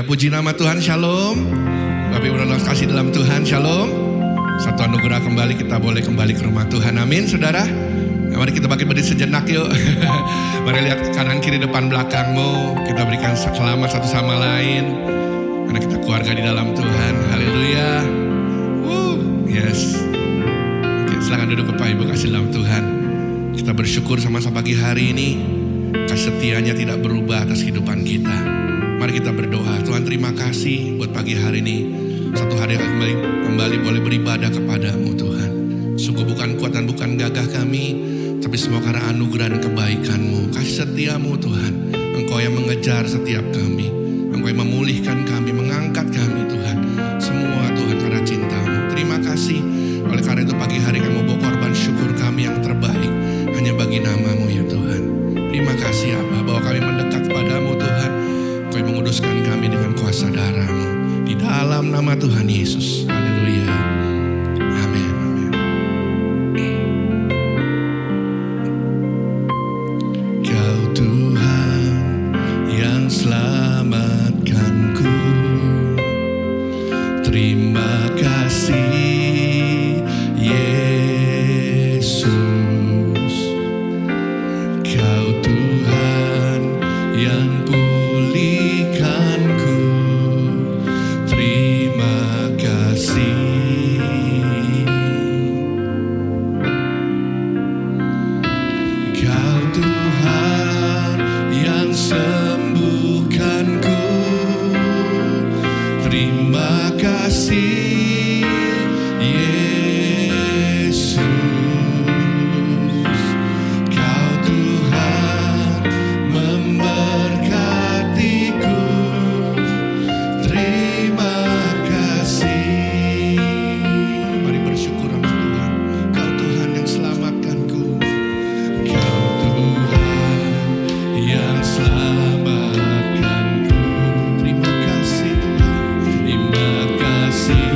puji nama Tuhan, shalom. Bapak Ibu dan kasih dalam Tuhan, shalom. Satu anugerah kembali, kita boleh kembali ke rumah Tuhan, amin saudara. Mari kita bangkit berdiri sejenak yuk. Mari lihat kanan kiri depan belakangmu. Kita berikan selamat satu sama lain, karena kita keluarga di dalam Tuhan, haleluya. Yes. Oke, silakan duduk Bapak Ibu kasih dalam Tuhan. Kita bersyukur sama-sama pagi hari ini, kasih setianya tidak berubah atas kehidupan kita. Mari kita berdoa. Tuhan, terima kasih buat pagi hari ini, satu hari yang kembali boleh beribadah kepadamu Tuhan. Sungguh bukan kuat dan bukan gagah kami, tapi semua karena anugerah dan kebaikan-Mu, kasih setiamu Tuhan. Engkau yang mengejar setiap kami, Engkau yang memulihkan kami, mengangkat kami Tuhan. Semua Tuhan karena cinta-Mu. Terima kasih. Oleh karena itu pagi hari kami mau bawa korban syukur kami yang terbaik hanya bagi nama-Mu ya Tuhan. Terima kasih Abah bahwa kami mendekat kepadamu Tuhan. Kau yang menguduskan kami dengan kuasa darah-Mu. Di dalam nama Tuhan Yesus. Haleluya. Amin. Amin. Kau Tuhan yang selamatkanku. Terima kasih Yesus. Kau Tuhan yang pulihkanku. Terima kasih. Kau Tuhan yang sembuhkanku. Terima kasih Yesus. Kau Tuhan memberkatiku. Terima kasih. Mari bersyukur sama Tuhan. Kau Tuhan yang selamatkanku. Kau Tuhan yang selamatkanku. Terima kasih Tuhan. Terima kasih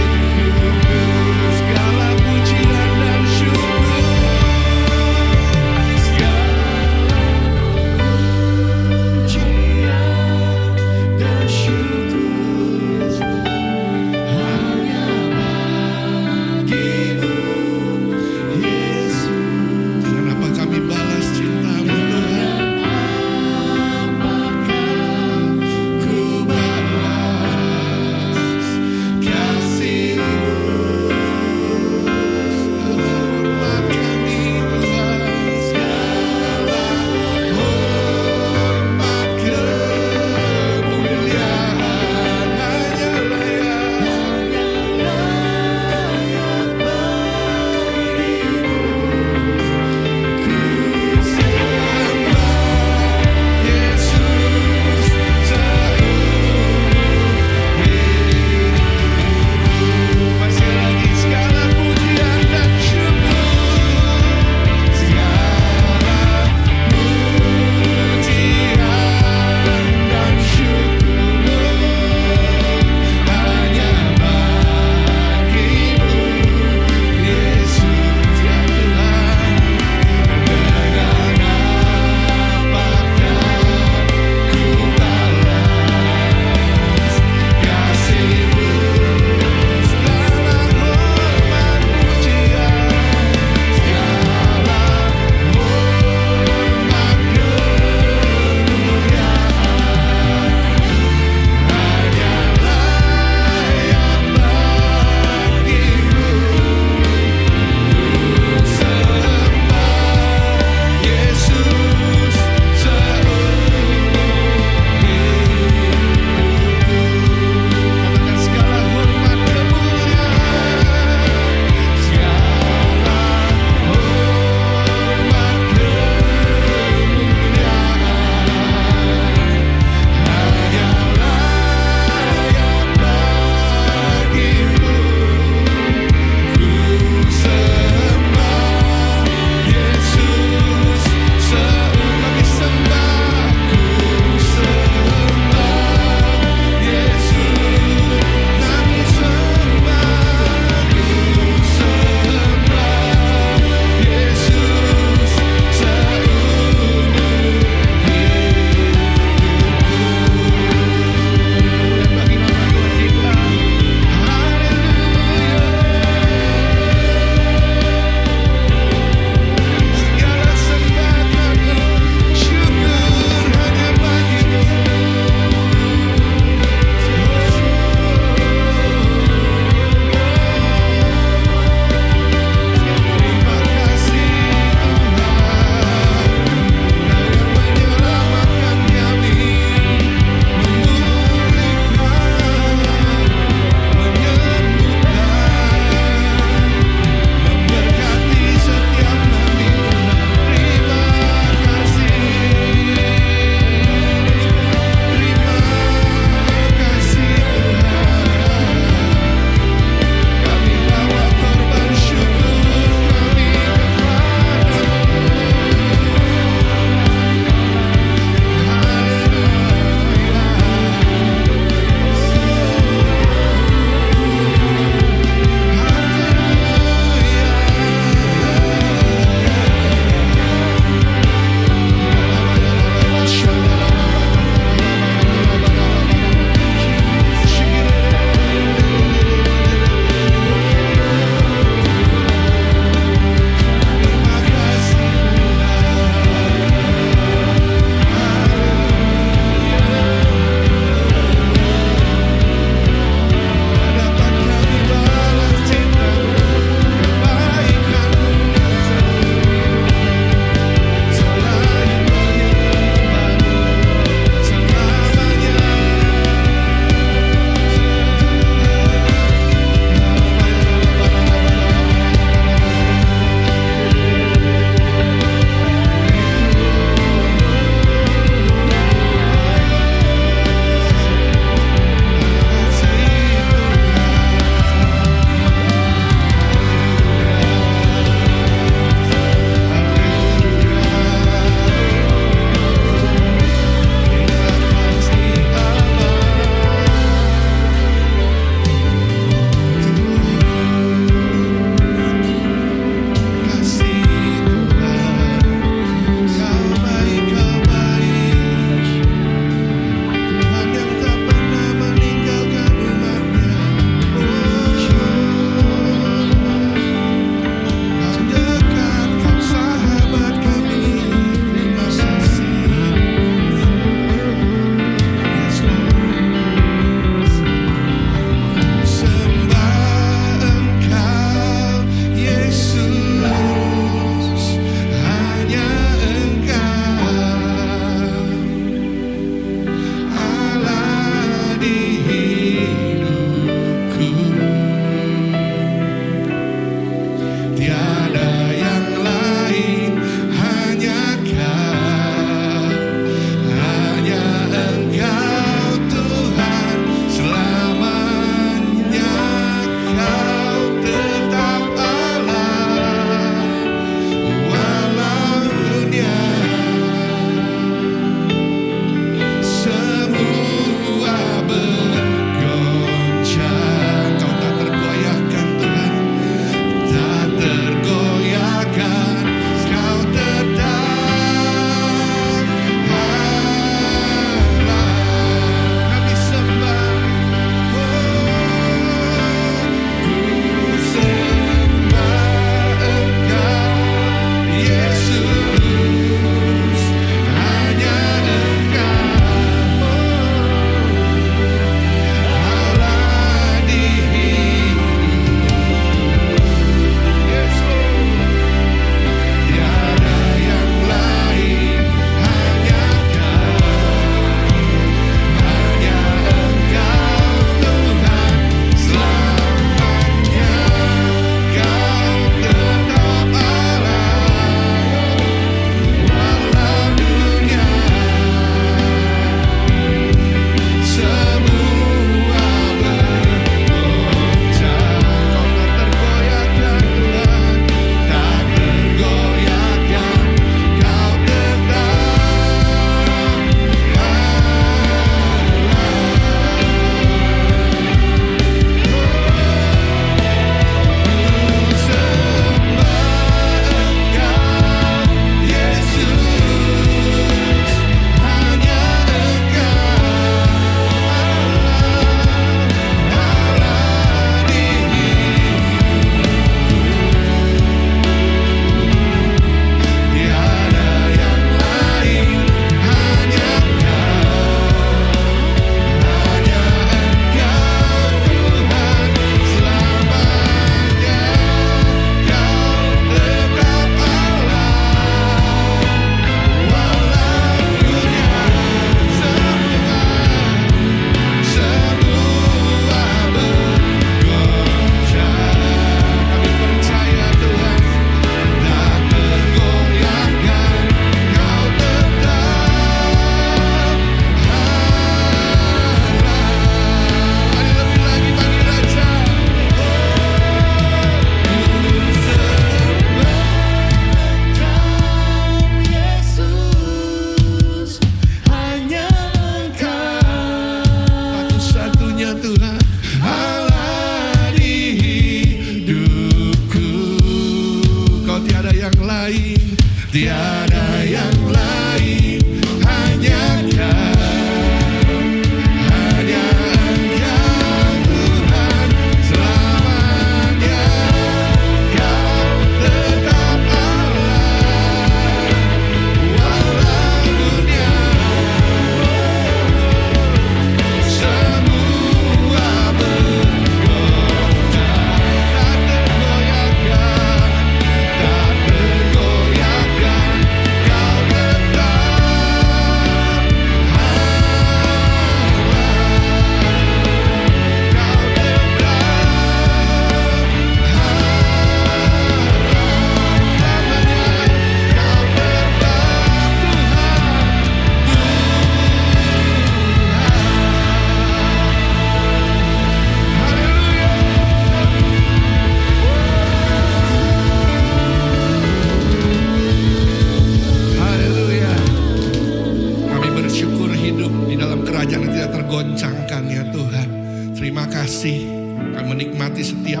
kerajaan yang tidak tergoncangkan ya Tuhan. Terima kasih, kami menikmati setiap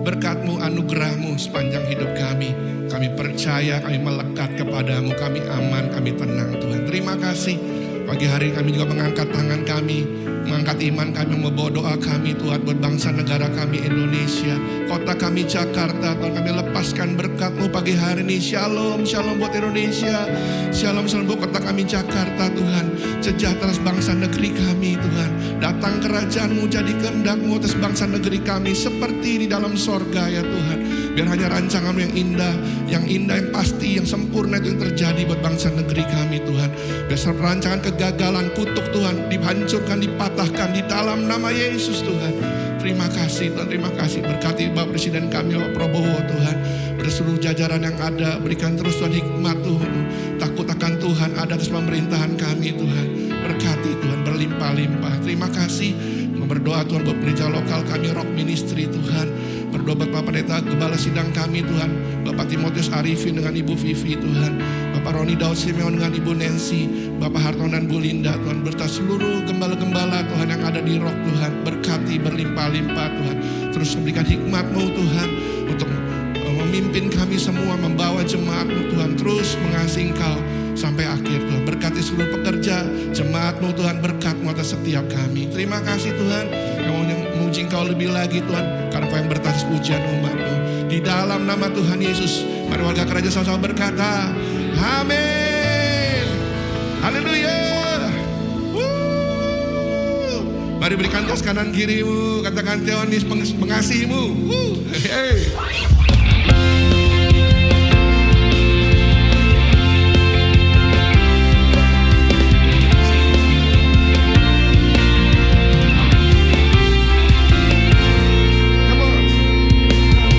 berkat-Mu, anugerah-Mu sepanjang hidup kami. Kami percaya, kami melekat kepadamu, kami aman, kami tenang Tuhan. Terima kasih, pagi hari kami juga mengangkat tangan kami, mengangkat iman kami, membawa doa kami Tuhan buat bangsa negara kami Indonesia, kota kami Jakarta Tuhan. Kami lepaskan berkat-Mu pagi hari ini. Shalom, shalom buat Indonesia, shalom, shalom buat kota kami Jakarta Tuhan. Sejahtera bangsa negeri kami Tuhan. Datang kerajaan-Mu, jadi kehendak-Mu atas bangsa negeri kami seperti di dalam sorga ya Tuhan. Biar hanya rancangan-Mu yang indah, yang pasti, yang sempurna itu yang terjadi buat bangsa negeri kami Tuhan. Biar rancangan kegagalan, kutuk Tuhan dihancurkan, dipatahkan di dalam nama Yesus Tuhan. Terima kasih Tuhan, terima kasih. Berkati Bapak Presiden kami Bapak Prabowo Tuhan, berseluruh jajaran yang ada. Berikan terus Tuhan hikmat Tuhan, takut akan Tuhan ada atas pemerintahan kami Tuhan. Berkati Tuhan berlimpah-limpah. Terima kasih. Berdoa Tuhan buat gereja lokal kami, Rock Ministry Tuhan. Berdoa buat Bapak Pendeta Gembala Sidang kami Tuhan, Bapak Timotius Arifin dengan Ibu Vivi Tuhan, Bapak Roni Daud Simeon dengan Ibu Nancy, Bapak Harton dan Bu Linda Tuhan. Berta seluruh gembala-gembala Tuhan yang ada di Rock Tuhan. Berkati berlimpah-limpah Tuhan. Terus berikan hikmat-Mu Tuhan untuk memimpin kami semua, membawa jemaat-Mu Tuhan. Terus mengasihi Engkau sampai akhir Tuhan. Berkati seluruh pekerja jemaat-Mu Tuhan, berkat-Mu atas setiap kami. Terima kasih Tuhan, kami mau memuji Engkau lebih lagi Tuhan, karena Kau yang bertas pujian umat-Mu. Di dalam nama Tuhan Yesus, mari warga kerajaan sama-sama berkata amin. Haleluya. Mari berikan tos kanan kirimu, katakan Tuhan Yesus mengasihimu. Hey.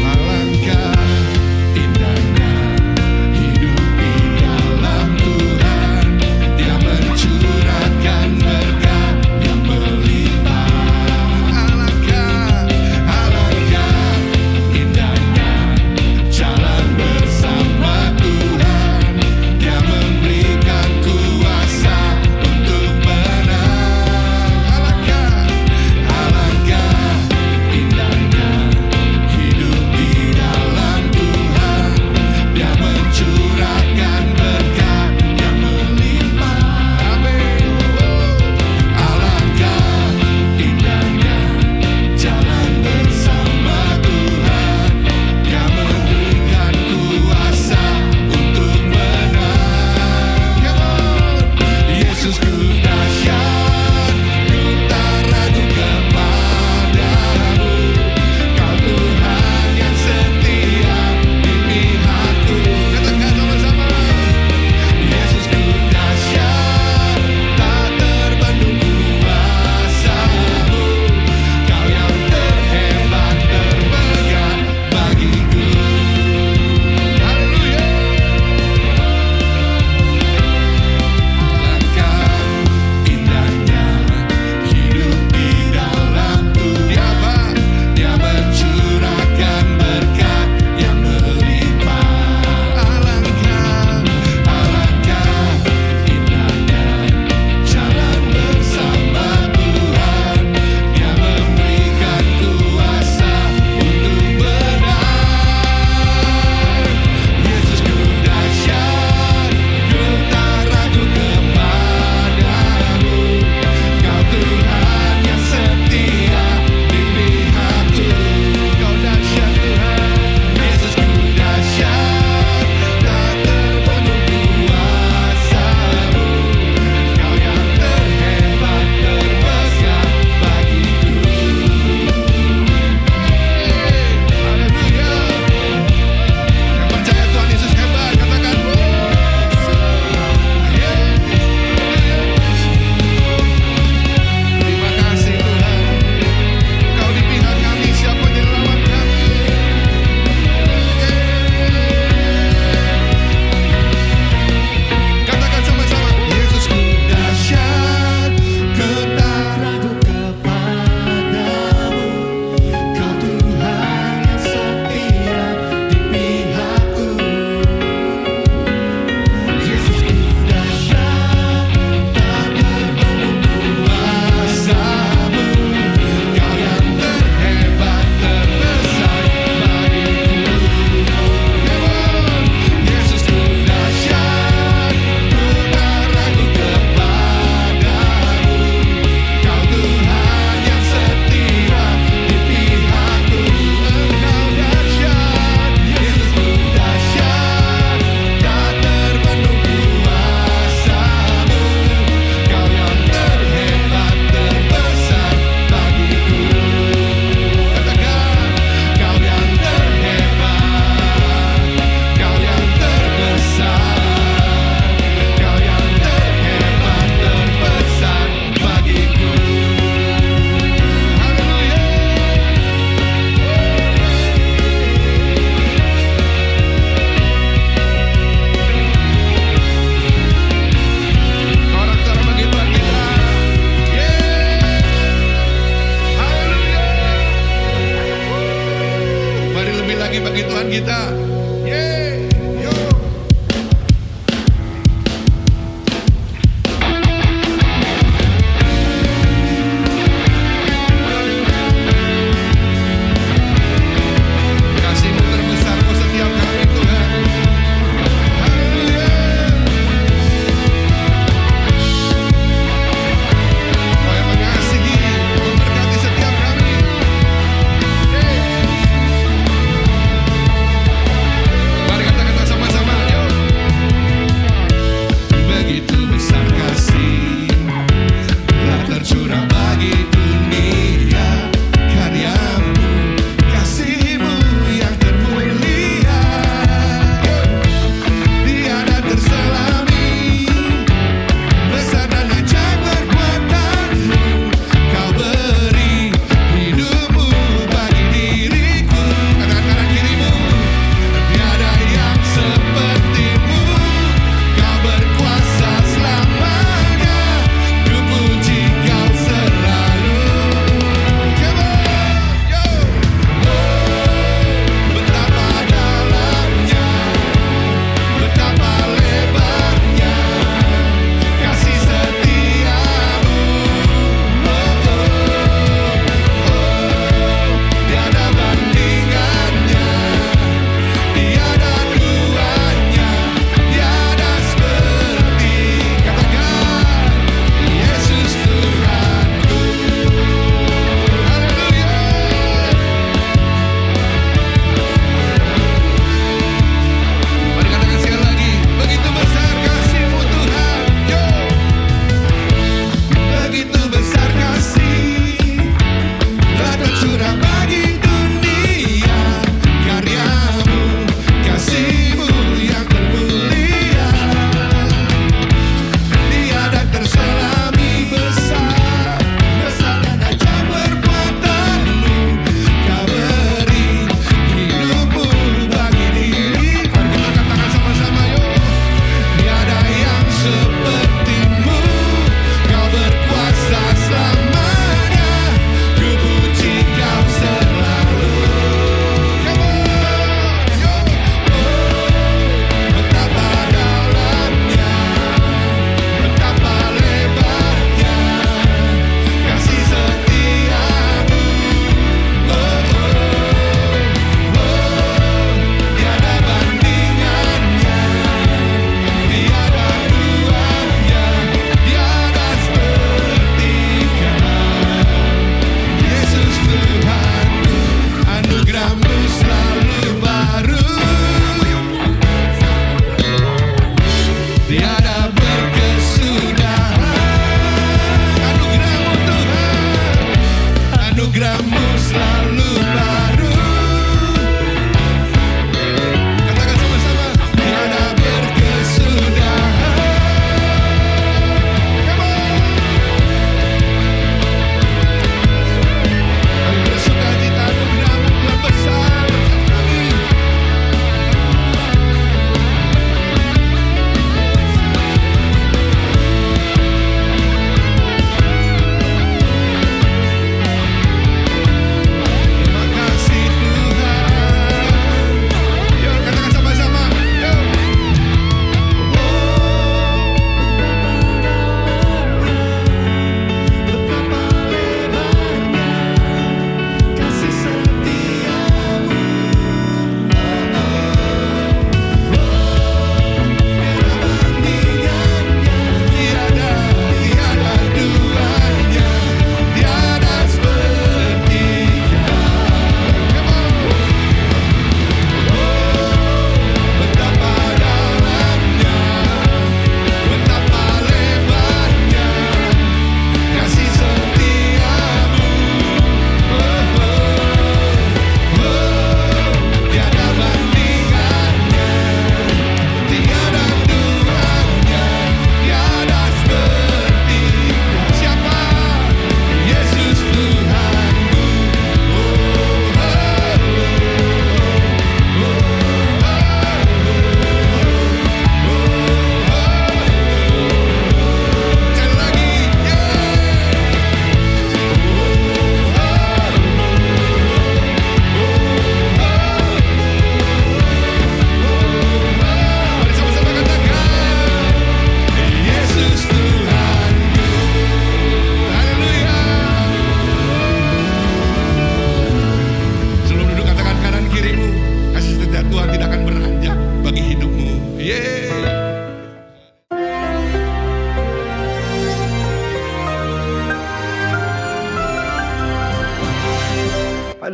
Alangkah indahnya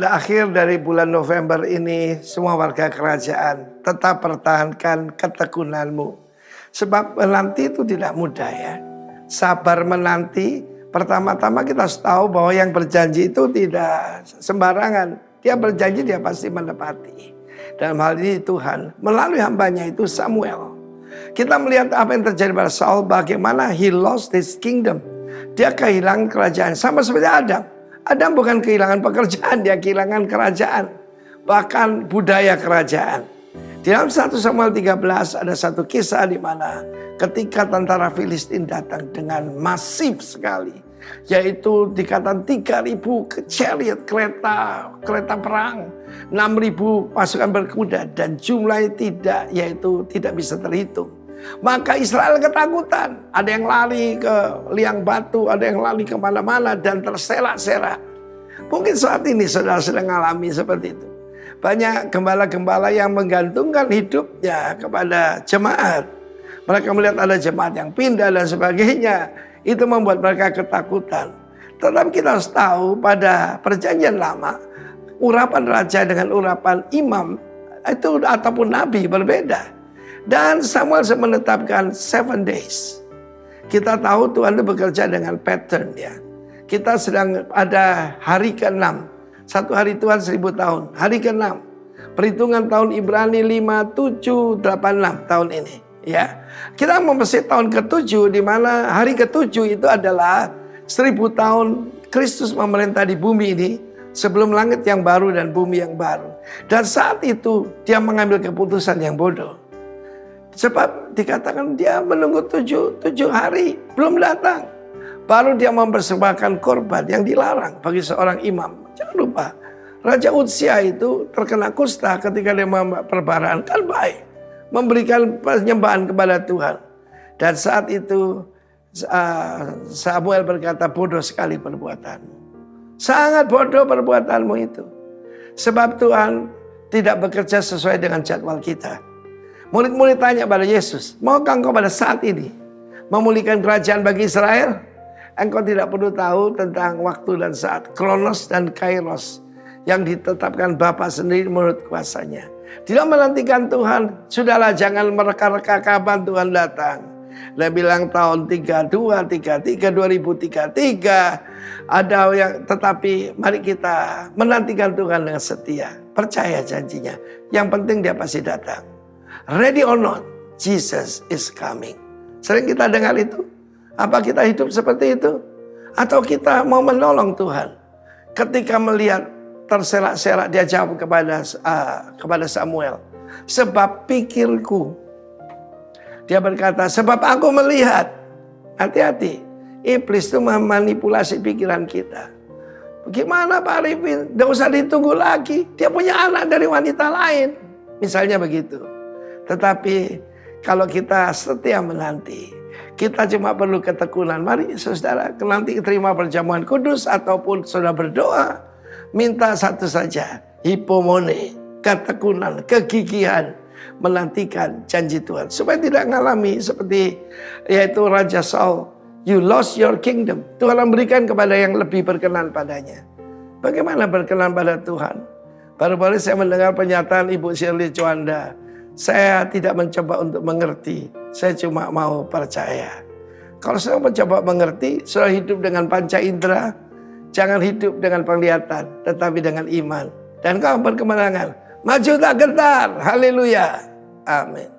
pada akhir dari bulan November ini, semua warga kerajaan tetap pertahankan ketekunanmu. Sebab menanti itu tidak mudah ya. Sabar menanti, pertama-tama kita harus tahu bahwa yang berjanji itu tidak sembarangan. Dia berjanji, dia pasti menepati. Dalam hal ini Tuhan melalui hambanya itu Samuel. Kita melihat apa yang terjadi pada Saul, bagaimana he lost his kingdom. Dia kehilangan kerajaan, sama seperti Adam. Adam bukan kehilangan pekerjaan, dia kehilangan kerajaan. Bahkan budaya kerajaan. Di dalam 1 Samuel 13 ada satu kisah di mana ketika tentara Filistin datang dengan masif sekali. Yaitu dikatakan 3.000 chariot, kereta perang. 6.000 pasukan berkuda dan jumlahnya tidak bisa terhitung. Maka Israel ketakutan. Ada yang lari ke liang batu, ada yang lari kemana-mana dan terserak-serak. Mungkin saat ini saudara sedang mengalami seperti itu. Banyak gembala-gembala yang menggantungkan hidupnya kepada jemaat. Mereka melihat ada jemaat yang pindah dan sebagainya. Itu membuat mereka ketakutan. Tetapi kita harus tahu pada perjanjian lama, urapan raja dengan urapan imam itu ataupun nabi berbeda. Dan Samuel menetapkan 7 days. Kita tahu Tuhan itu bekerja dengan pattern ya. Kita sedang ada hari ke-6. Satu hari Tuhan 1000 tahun. Hari ke-6. Perhitungan tahun Ibrani 5786 tahun ini. Ya, kita memasuki tahun ke-7 di mana hari ke-7 itu adalah 1000 tahun Kristus memerintah di bumi ini. Sebelum langit yang baru dan bumi yang baru. Dan saat itu dia mengambil keputusan yang bodoh. Sebab dikatakan dia menunggu 7 hari belum datang. Baru dia mempersembahkan korban yang dilarang bagi seorang imam. Jangan lupa, Raja Uzia itu terkena kusta ketika dia memperbaraan. Kan baik, memberikan penyembahan kepada Tuhan. Dan saat itu Samuel berkata, bodoh sekali perbuatanmu. Sangat bodoh perbuatanmu itu. Sebab Tuhan tidak bekerja sesuai dengan jadwal kita. Murid-murid tanya pada Yesus, maukah engkau pada saat ini memulihkan kerajaan bagi Israel? Engkau tidak perlu tahu tentang waktu dan saat, Kronos dan Kairos, yang ditetapkan Bapa sendiri menurut kuasanya. Dia menantikan Tuhan, sudahlah jangan mereka-reka kapan Tuhan datang. Dia bilang tahun 2033, ada yang, tetapi mari kita menantikan Tuhan dengan setia. Percaya janjinya, yang penting dia pasti datang. Ready or not, Jesus is coming. Sering kita dengar itu. Apa kita hidup seperti itu? Atau kita mau menolong Tuhan? Ketika melihat terserak-serak, dia jawab kepada Samuel. Sebab pikirku. Dia berkata, sebab aku melihat. Hati-hati. Iblis itu memanipulasi pikiran kita. Bagaimana Pak Arifin? Tidak usah ditunggu lagi. Dia punya anak dari wanita lain. Misalnya begitu. Tetapi kalau kita setia menanti, kita cuma perlu ketekunan. Mari saudara, nanti terima perjamuan kudus ataupun saudara berdoa. Minta satu saja, hipomone, ketekunan, kegigihan. Menantikan janji Tuhan. Supaya tidak mengalami seperti yaitu Raja Saul. You lost your kingdom. Tuhan memberikan kepada yang lebih berkenan padanya. Bagaimana berkenan pada Tuhan? Baru-baru saya mendengar pernyataan Ibu Shirley Juanda. Saya tidak mencoba untuk mengerti. Saya cuma mau percaya. Kalau saya mencoba mengerti, sudah hidup dengan panca indera. Jangan hidup dengan penglihatan, tetapi dengan iman. Dan kau berkemenangan. Maju tak gentar. Haleluya. Amin.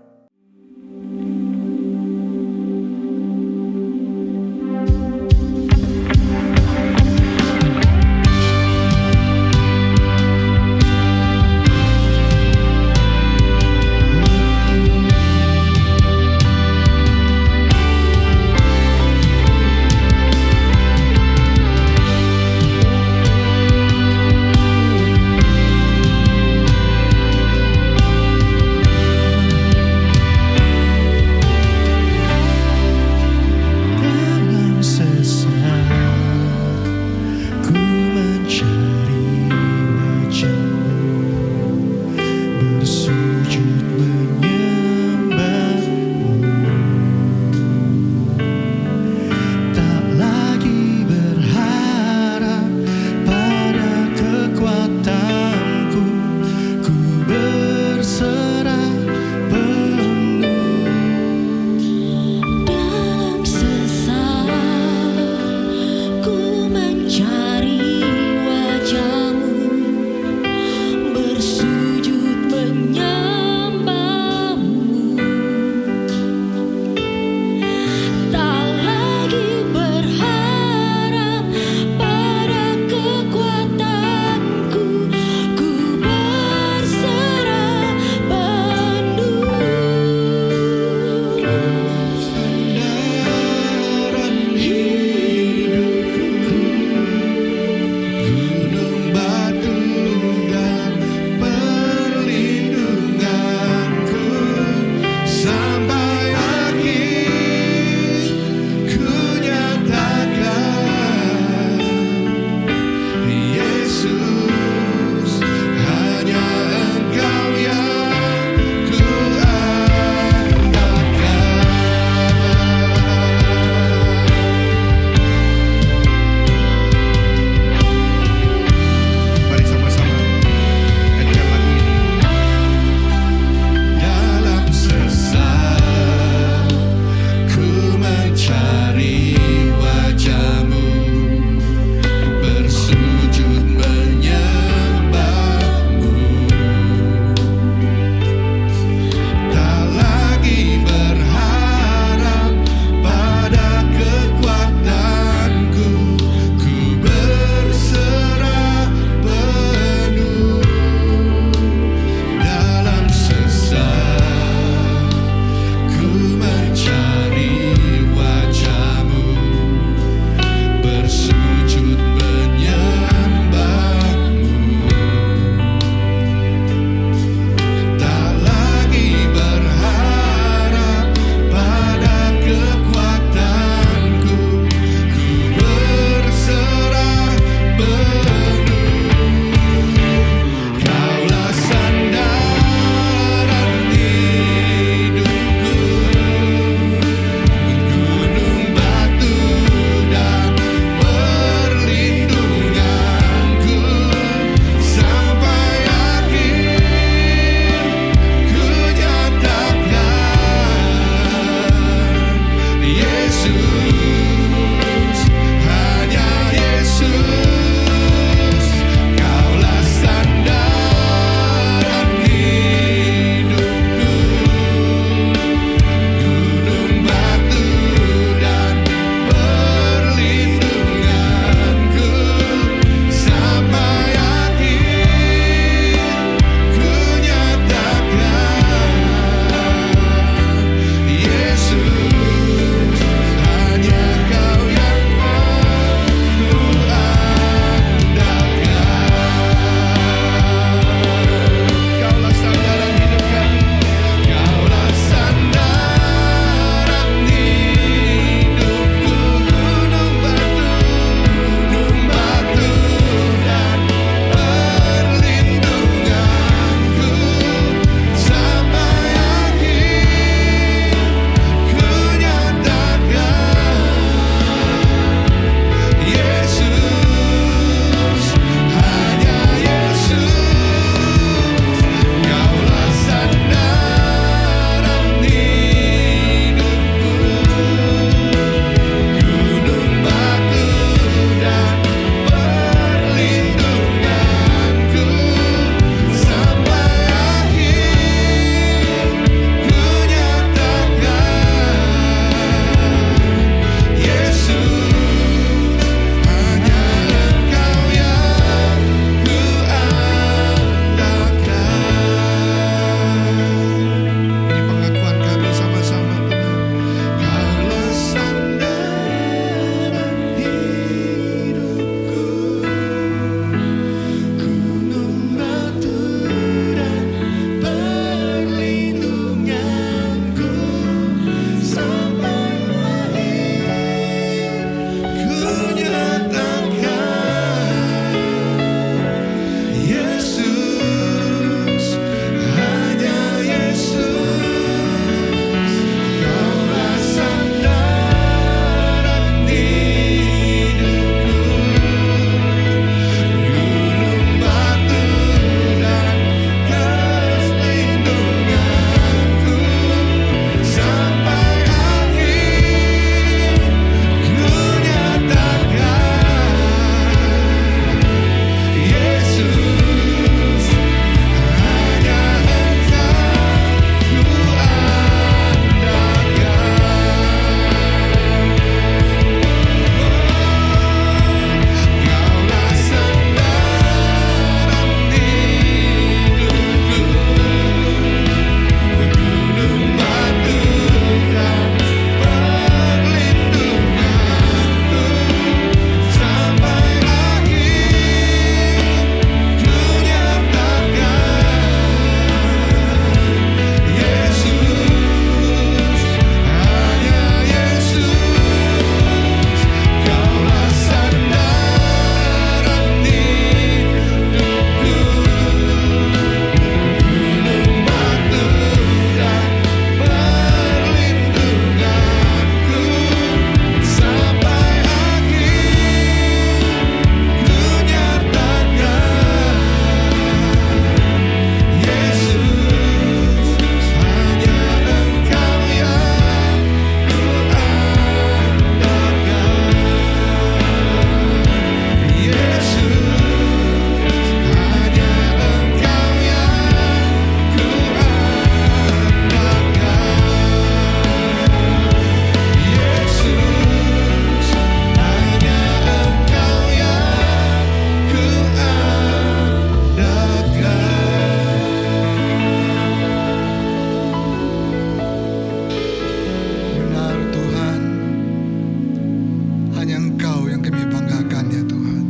hanya Engkau yang kami banggakan ya Tuhan.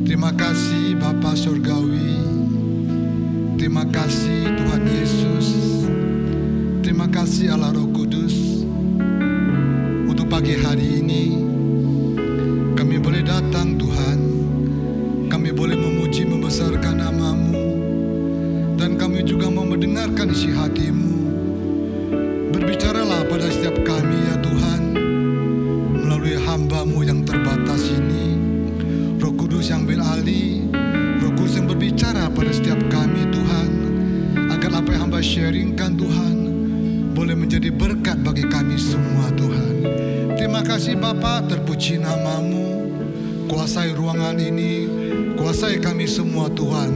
Terima kasih Bapa Surgawi. Terima kasih Tuhan Yesus. Terima kasih Allah Roh Kudus. Untuk pagi hari ini kami boleh datang Tuhan. Kami boleh memuji membesarkan nama-Mu. Dan kami juga mau mendengarkan isi hati-Mu. Berbicaralah pada setiap kami ya Tuhan, melalui hamba-Mu yang terbatas ini. Roh Kudus yang beralih, Roh Kudus yang berbicara pada setiap kami Tuhan, agar apa yang hamba sharingkan Tuhan boleh menjadi berkat bagi kami semua Tuhan. Terima kasih Bapa, terpuji nama-Mu. Kuasai ruangan ini, kuasai kami semua Tuhan.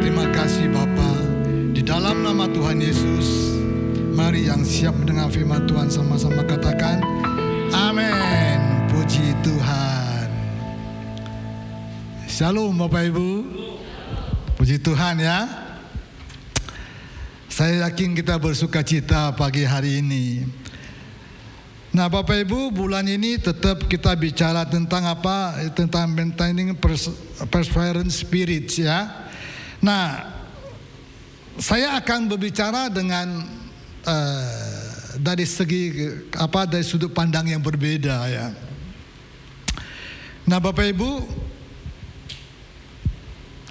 Terima kasih Bapa. Di dalam nama Tuhan Yesus, mari yang siap mendengar firman Tuhan sama-sama katakan amin. Puji Tuhan. Shalom Bapak Ibu. Puji Tuhan ya. Saya yakin kita bersuka cita pagi hari ini. Nah Bapak Ibu, bulan ini tetap kita bicara tentang apa? Tentang maintaining perseverance spirit ya. Nah, saya akan berbicara dengan dari segi dari sudut pandang yang berbeda ya. Nah Bapak Ibu,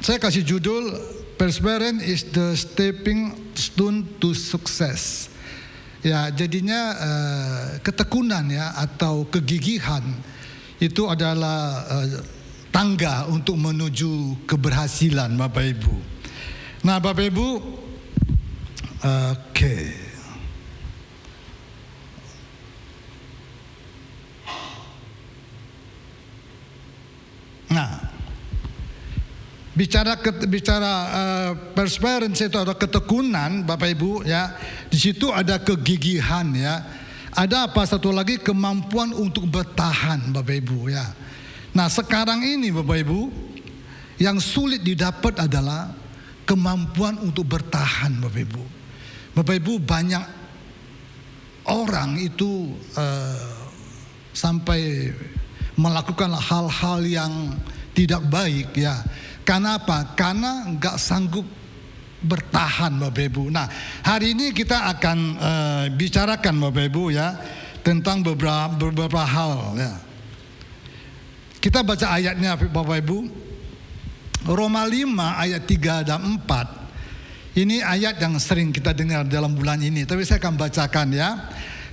saya kasih judul Perseverance is the stepping stone to success. Ya, jadinya ketekunan ya atau kegigihan itu adalah tangga untuk menuju keberhasilan Bapak Ibu. Nah Bapak Ibu, oke. Nah, bicara perseverance itu ada ketekunan Bapak Ibu ya. Di situ ada kegigihan ya. Ada apa satu lagi, kemampuan untuk bertahan Bapak Ibu ya. Nah sekarang ini Bapak Ibu, yang sulit didapat adalah kemampuan untuk bertahan Bapak Ibu. Bapak Ibu, banyak orang itu sampai melakukan hal-hal yang tidak baik ya. Karena apa? Karena nggak sanggup bertahan Bapak Ibu. Nah hari ini kita akan bicarakan Bapak Ibu ya tentang beberapa hal ya. Kita baca ayatnya Bapak Ibu. Roma 5 ayat 3 dan 4. Ini ayat yang sering kita dengar dalam bulan ini, tapi saya akan bacakan ya.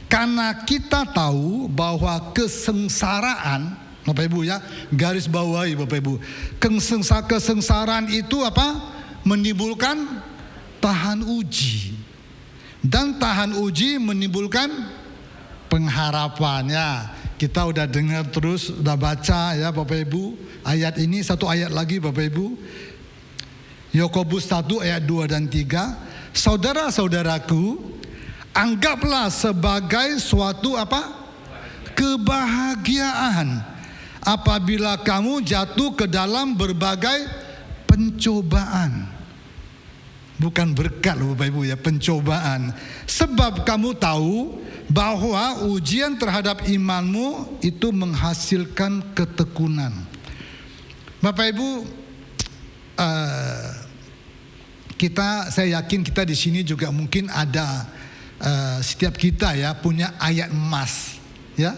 Karena kita tahu bahwa kesengsaraan, Bapak Ibu ya, garis bawahi Bapak Ibu. Kesengsaraan itu apa? Menimbulkan tahan uji. Dan tahan uji menimbulkan pengharapan ya. Kita udah dengar terus, udah baca ya Bapak Ibu. Ayat ini, satu ayat lagi Bapak Ibu. Yakobus 1 ayat 2 dan 3. Saudara-saudaraku, anggaplah sebagai suatu apa? Kebahagiaan apabila kamu jatuh ke dalam berbagai pencobaan. Bukan berkat loh Bapak Ibu ya, pencobaan. Sebab kamu tahu bahwa ujian terhadap imanmu itu menghasilkan ketekunan. Bapak Ibu, saya yakin kita di sini juga mungkin ada setiap kita ya punya ayat emas, ya.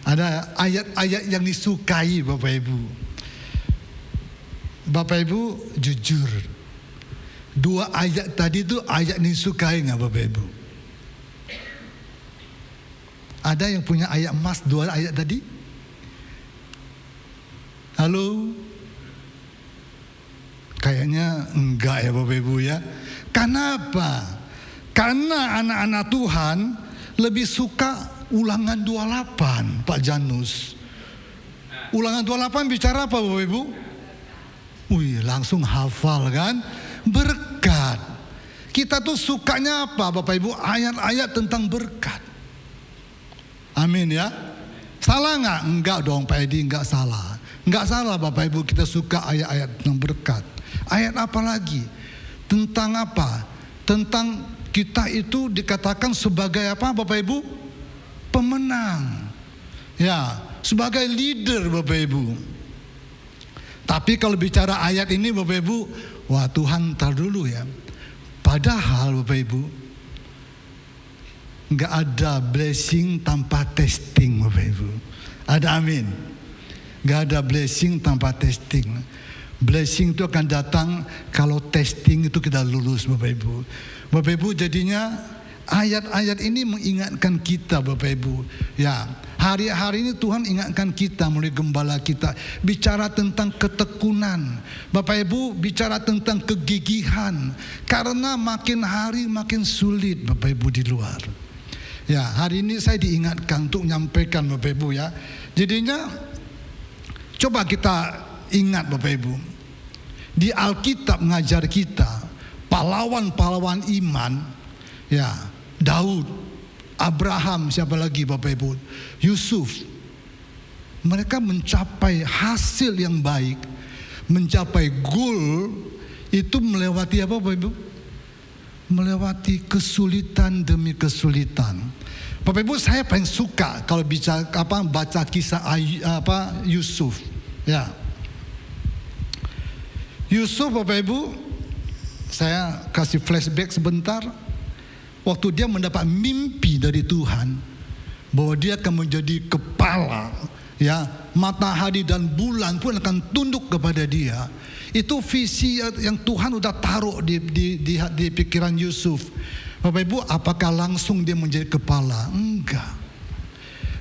Ada ayat-ayat yang disukai Bapak Ibu. Bapak Ibu jujur, 2 ayat tadi itu ayat yang disukai nggak Bapak Ibu? Ada yang punya ayat emas 2 ayat tadi? Halo? Kayaknya enggak ya Bapak Ibu ya. Kenapa? Karena anak-anak Tuhan lebih suka Ulangan 28 Pak Janus. Ulangan 28 bicara apa Bapak Ibu? Wih, langsung hafal kan? Berkat. Kita tuh sukanya apa Bapak Ibu? Ayat-ayat tentang berkat. Amin ya. Salah nggak? Enggak dong Pak Edi, enggak salah. Enggak salah Bapak Ibu, kita suka ayat-ayat tentang berkat. Ayat apa lagi? Tentang apa? Tentang kita itu dikatakan sebagai apa Bapak Ibu? Pemenang. Ya, sebagai leader Bapak Ibu. Tapi kalau bicara ayat ini Bapak Ibu, wah Tuhan tar dulu ya. Padahal Bapak Ibu, nggak ada blessing tanpa testing Bapak Ibu. Ada amin. Nggak ada blessing tanpa testing. Blessing itu akan datang kalau testing itu kita lulus Bapak Ibu. Bapak Ibu, jadinya ayat-ayat ini mengingatkan kita Bapak Ibu. Ya, hari-hari ini Tuhan ingatkan kita melalui gembala kita. Bicara tentang ketekunan. Bapak Ibu, bicara tentang kegigihan. Karena makin hari makin sulit Bapak Ibu di luar. Ya, hari ini saya diingatkan untuk menyampaikan Bapak Ibu ya. Jadinya coba kita ingat Bapak Ibu. Di Alkitab mengajar kita pahlawan-pahlawan iman, ya, Daud, Abraham, siapa lagi Bapak Ibu, Yusuf. Mereka mencapai hasil yang baik, mencapai goal itu melewati apa Bapak Ibu? Melewati kesulitan demi kesulitan. Bapak Ibu, saya paling suka kalau bicara baca kisah Yusuf. Ya. Yusuf Bapak Ibu, saya kasih flashback sebentar. Waktu dia mendapat mimpi dari Tuhan bahwa dia akan menjadi kepala, ya, matahari dan bulan pun akan tunduk kepada dia. Itu visi yang Tuhan udah taruh di pikiran Yusuf. Bapak Ibu, apakah langsung dia menjadi kepala? Enggak.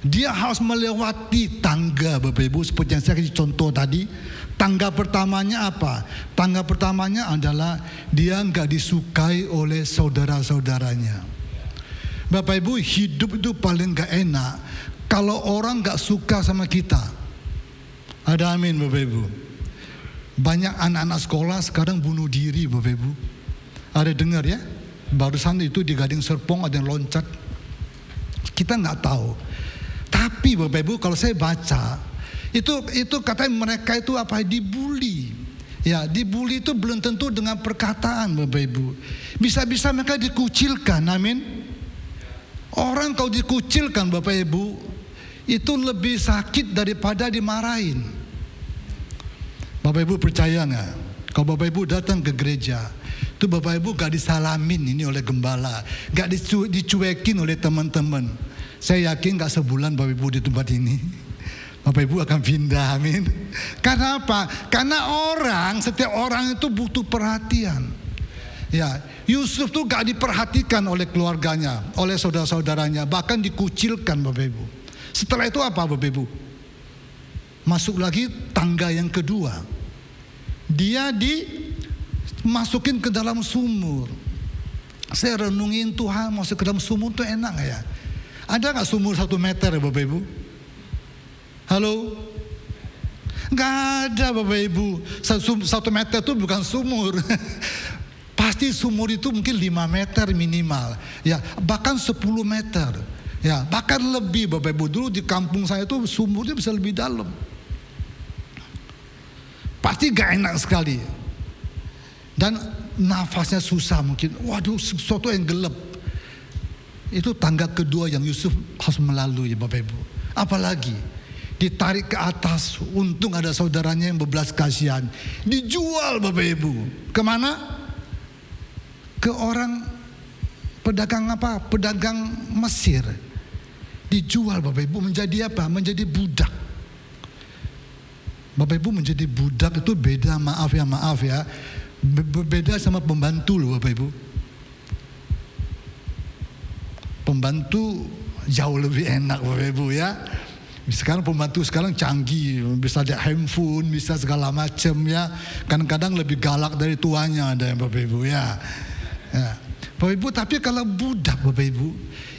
Dia harus melewati tangga Bapak Ibu, seperti yang saya kasih contoh tadi. Tangga pertamanya apa? Tangga pertamanya adalah dia enggak disukai oleh saudara-saudaranya. Bapak Ibu, hidup itu paling enggak enak kalau orang enggak suka sama kita. Ada amin Bapak Ibu. Banyak anak-anak sekolah sekarang bunuh diri Bapak Ibu. Ada dengar ya? Barusan itu di Gading Serpong ada yang loncat. Kita enggak tahu. Tapi Bapak Ibu, kalau saya baca itu katanya mereka itu apa? Dibully. Ya, dibully itu belum tentu dengan perkataan Bapak Ibu. Bisa-bisa mereka dikucilkan. Amin. Orang kalau dikucilkan Bapak Ibu, itu lebih sakit daripada dimarahin. Bapak Ibu percaya nggak? Kalau Bapak Ibu datang ke gereja, itu Bapak Ibu gak disalamin ini oleh gembala, gak dicuekin oleh teman-teman. Saya yakin gak sebulan Bapak Ibu di tempat ini, Bapak Ibu akan pindah, amin. Karena apa? Karena setiap orang itu butuh perhatian. Ya, Yusuf tuh gak diperhatikan oleh keluarganya, oleh saudara-saudaranya, bahkan dikucilkan Bapak Ibu. Setelah itu apa Bapak Ibu? Masuk lagi tangga yang kedua. Dia dimasukin ke dalam sumur. Saya renungin Tuhan, masuk ke dalam sumur tuh enak gak ya? Ada gak sumur 1 meter ya Bapak Ibu? Halo? Gak ada Bapak Ibu. 1 meter itu bukan sumur. Pasti sumur itu mungkin 5 meter minimal. Ya, bahkan 10 meter. Ya, bahkan lebih Bapak Ibu. Dulu di kampung saya itu sumurnya bisa lebih dalam. Pasti gak enak sekali. Dan nafasnya susah mungkin. Waduh, sesuatu yang gelap. Itu tangga kedua yang Yusuf harus melalui Bapak Ibu. Apalagi ditarik ke atas, untung ada saudaranya yang berbelas kasihan. Dijual Bapak Ibu. Kemana? Ke orang pedagang apa? Pedagang Mesir. Dijual Bapak Ibu menjadi apa? Menjadi budak. Bapak Ibu menjadi budak itu beda, maaf ya. Berbeda sama pembantu loh Bapak Ibu. Pembantu jauh lebih enak Bapak Ibu ya. Sekarang pembantu sekarang canggih, bisa ada handphone, bisa segala macam ya. Kadang-kadang lebih galak dari tuanya ada yang Bapak Ibu ya. Ya. Bapak Ibu, tapi kalau budak Bapak Ibu,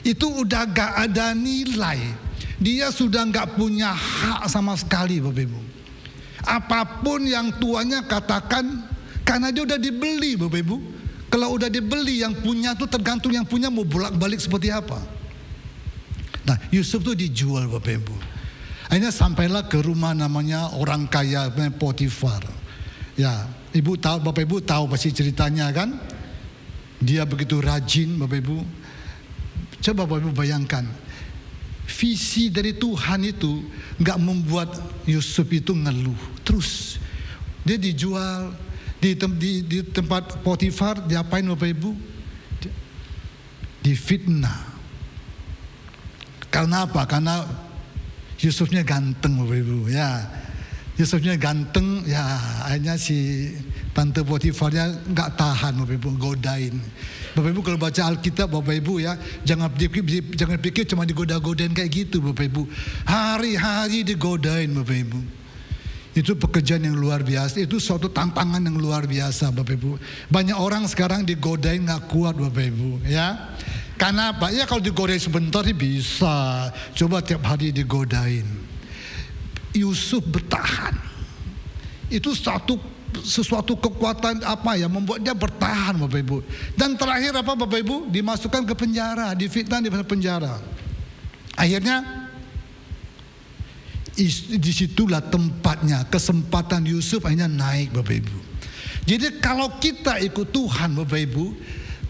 itu udah gak ada nilai. Dia sudah gak punya hak sama sekali Bapak Ibu. Apapun yang tuanya katakan, karena dia udah dibeli Bapak Ibu. Kalau udah dibeli, yang punya tuh tergantung yang punya mau bolak-balik seperti apa. Nah, Yusuf tuh dijual Bapak Ibu. Akhirnya sampailah ke rumah namanya orang kaya Potifar. Ya, Ibu tahu, Bapak Ibu tahu pasti ceritanya kan? Dia begitu rajin Bapak Ibu. Coba Bapak Ibu bayangkan. visi dari Tuhan itu nggak membuat Yusuf itu ngeluh terus. Dia dijual di tempat Potifar, diapain Bapak Ibu? Difitnah. Karena apa? Karena Yusufnya ganteng Bapak Ibu, ya. Yusufnya ganteng, ya akhirnya si tante Potifarnya nggak tahan Bapak Ibu, godain. Bapak Ibu kalau baca Alkitab Bapak Ibu ya, jangan pikir cuma digoda-godain kayak gitu Bapak Ibu. Hari-hari digodain Bapak Ibu. Itu pekerjaan yang luar biasa, itu suatu tantangan yang luar biasa Bapak Ibu. Banyak orang sekarang digodain nggak kuat Bapak Ibu, ya. Karena apa? Ya kalau digodain sebentar bisa, coba tiap hari digodain. Yusuf bertahan. Itu sesuatu kekuatan apa ya, membuat dia bertahan Bapak Ibu. Dan terakhir apa Bapak Ibu? Dimasukkan ke penjara, difitnah di penjara. Akhirnya disitulah tempatnya, kesempatan Yusuf akhirnya naik Bapak Ibu. Jadi kalau kita ikut Tuhan Bapak Ibu,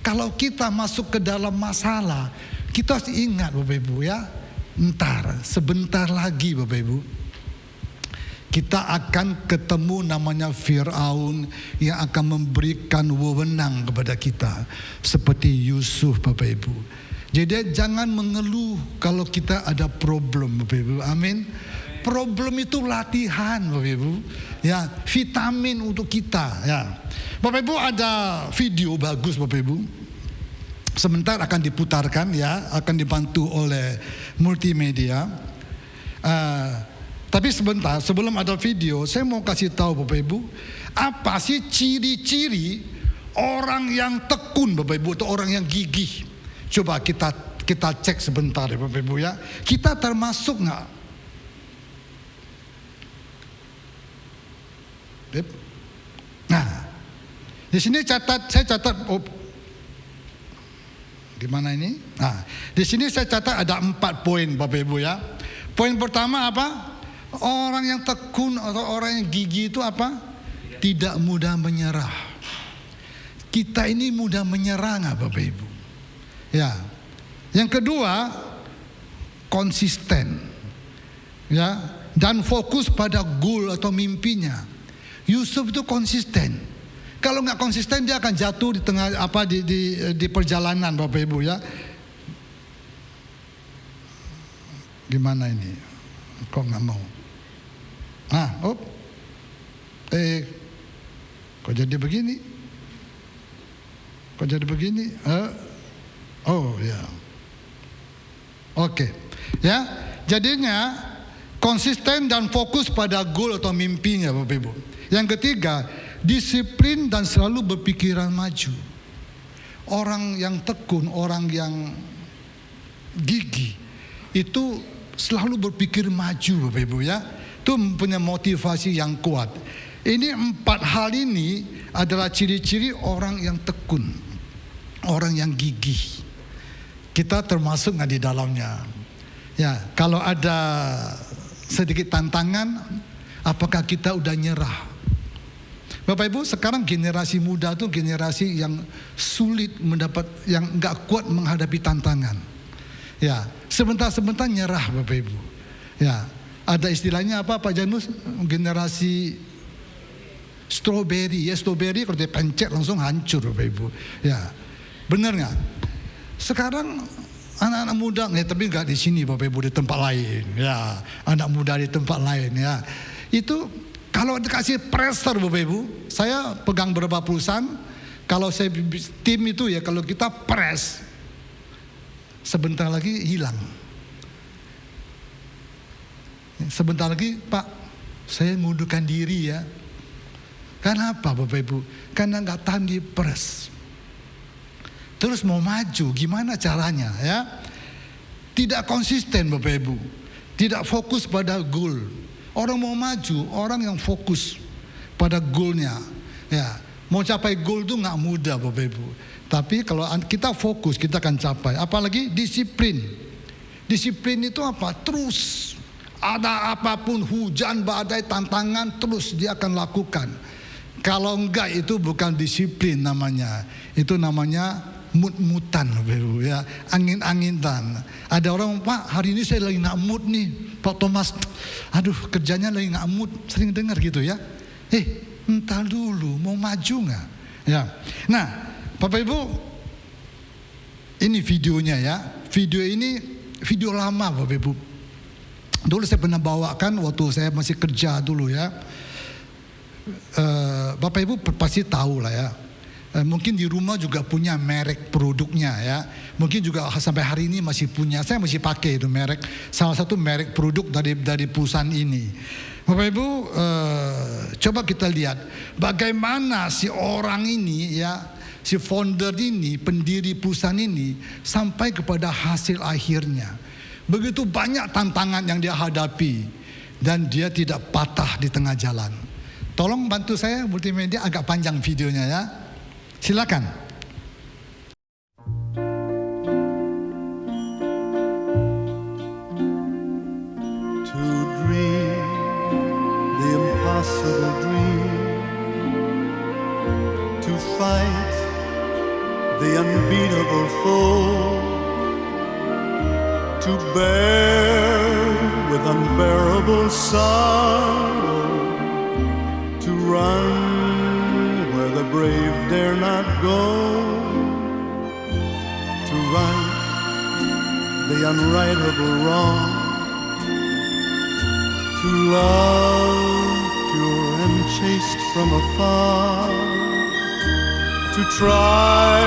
kalau kita masuk ke dalam masalah, kita harus ingat Bapak Ibu ya, sebentar lagi Bapak Ibu, kita akan ketemu namanya Fir'aun yang akan memberikan wewenang kepada kita seperti Yusuf Bapak Ibu. Jadi jangan mengeluh kalau kita ada problem Bapak Ibu. Amin. Problem itu latihan Bapak Ibu, ya, vitamin untuk kita, ya. Bapak Ibu ada video bagus Bapak Ibu. Sebentar akan diputarkan ya, akan dibantu oleh multimedia. Tapi sebentar sebelum ada video, saya mau kasih tahu Bapak Ibu, apa sih ciri-ciri orang yang tekun Bapak Ibu, atau orang yang gigih? Coba kita cek sebentar ya Bapak Ibu ya. Kita termasuk nggak? Nah, di sini saya catat, gimana ini? Nah, di sini saya catat ada 4 poin Bapak Ibu ya. Poin pertama apa? Orang yang tekun atau orang yang gigih itu apa? Tidak mudah menyerah. Kita ini mudah menyerah nggak Bapak Ibu? Ya. Yang kedua, konsisten. Ya, dan fokus pada goal atau mimpinya. Yusuf itu konsisten. Kalau nggak konsisten dia akan jatuh di tengah di perjalanan Bapak Ibu ya. Gimana ini? Kok nggak mau? Kok jadi begini? Kok jadi begini? Oh ya. Oke. Ya, jadinya konsisten dan fokus pada goal atau mimpinya Bapak Ibu. Yang ketiga, disiplin dan selalu berpikiran maju. Orang yang tekun, orang yang gigih itu selalu berpikir maju Bapak Ibu ya. Itu punya motivasi yang kuat. Ini 4 hal ini adalah ciri-ciri orang yang tekun, orang yang gigih. Kita termasuk nggak di dalamnya? Ya, kalau ada sedikit tantangan, apakah kita udah nyerah? Bapak Ibu, sekarang generasi muda itu generasi yang sulit yang nggak kuat menghadapi tantangan. Ya, sebentar-sebentar nyerah Bapak Ibu. Ya, ada istilahnya apa Pak Janus? Generasi strawberry. Ya, strawberry kalau dipencet langsung hancur Bapak Ibu. Ya, benar nggak? Sekarang anak-anak muda, tapi nggak di sini Bapak Ibu, di tempat lain. Ya, anak muda di tempat lain ya. Itu kalau dikasih pressure Bapak Ibu, saya pegang beberapa perusahaan, kalau saya tim itu ya, kalau kita press, sebentar lagi hilang. Sebentar lagi Pak, saya mengundurkan diri ya. Kenapa Bapak Ibu? Karena nggak tahan di press. Terus mau maju, gimana caranya ya? Tidak konsisten Bapak Ibu, tidak fokus pada goal. Orang mau maju, orang yang fokus pada goalnya, ya. Mau capai goal itu nggak mudah Bapak Ibu. Tapi kalau kita fokus, kita akan capai. Apalagi disiplin. Disiplin itu apa? Terus ada apapun, hujan, badai, tantangan, terus dia akan lakukan. Kalau enggak, itu bukan disiplin namanya. Itu namanya mut-mutan Bapak Ibu ya, angin-anginan. Ada orang, Pak hari ini saya lagi nggak mood nih Pak Thomas, aduh kerjanya lagi nggak mood, sering dengar gitu ya. Entar dulu mau maju nggak ya. Nah Bapak Ibu, ini videonya ya, video ini video lama Bapak Ibu. Dulu saya pernah bawakan waktu saya masih kerja dulu ya. Bapak Ibu pasti tahu lah ya. Mungkin di rumah juga punya merek produknya ya. Mungkin juga sampai hari ini masih punya. Saya masih pakai itu merek. Salah satu merek produk dari perusahaan ini. Bapak Ibu, coba kita lihat bagaimana si orang ini ya, si founder ini, pendiri perusahaan ini sampai kepada hasil akhirnya. Begitu banyak tantangan yang dia hadapi dan dia tidak patah di tengah jalan. Tolong bantu saya multimedia, agak panjang videonya ya. Silakan. To dream the impossible dream, to fight the unbeatable foe, to bear with unbearable sorrow, to run where the brave dare not go, to right the unrightable wrong, to love pure and chaste from afar, to try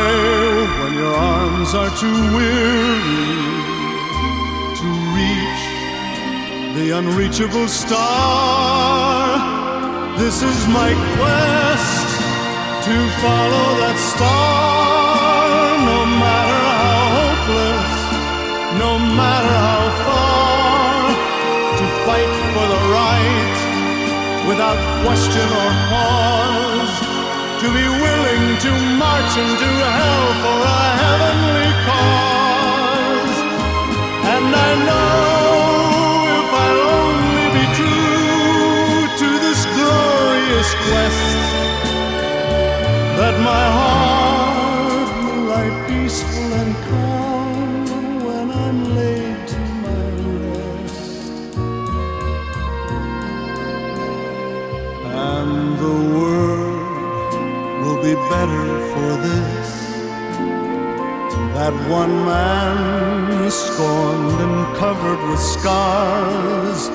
when your arms are too weary, to reach the unreachable star. This is my quest, to follow that star, no matter how hopeless, no matter how far, to fight for the right without question or pause, to be willing to march into hell for a heavenly cause. And I know if I'll only be true to this glorious quest, that my heart will lie peaceful and calm when I'm laid to my rest. And the world will be better for this, that one man, scorned and covered with scars,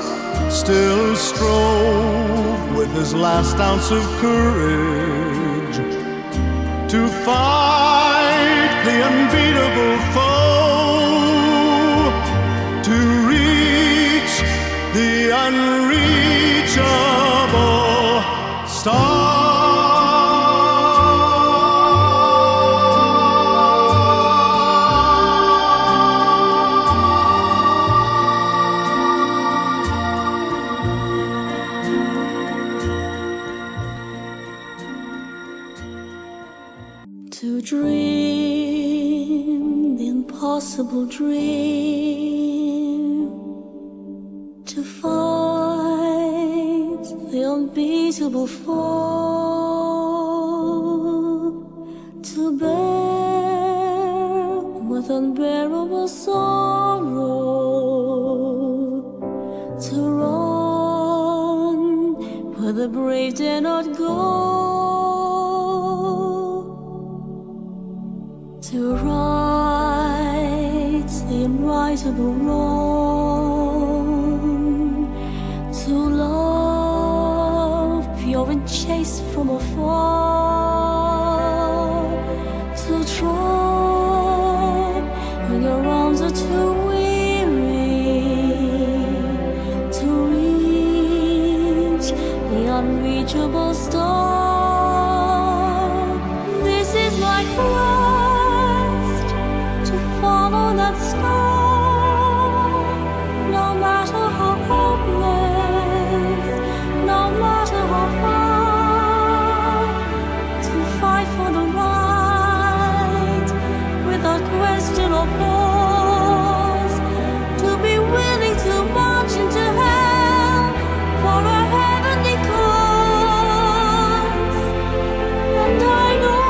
still strove with his last ounce of courage to fight the unbeatable foe, to reach the unreachable star. To dream the impossible dream, to fight the unbeatable foe, to bear with unbearable sorrow, to run where the brave dare not go, to right the unrightable wrong, to love pure and chaste from afar, to try when your arms are too weary, to reach the unreachable star. This is my quest, to follow that star, no matter how hopeless, no matter how far, to fight for the right without question or pause, to be willing to march into hell for a heavenly cause. And I know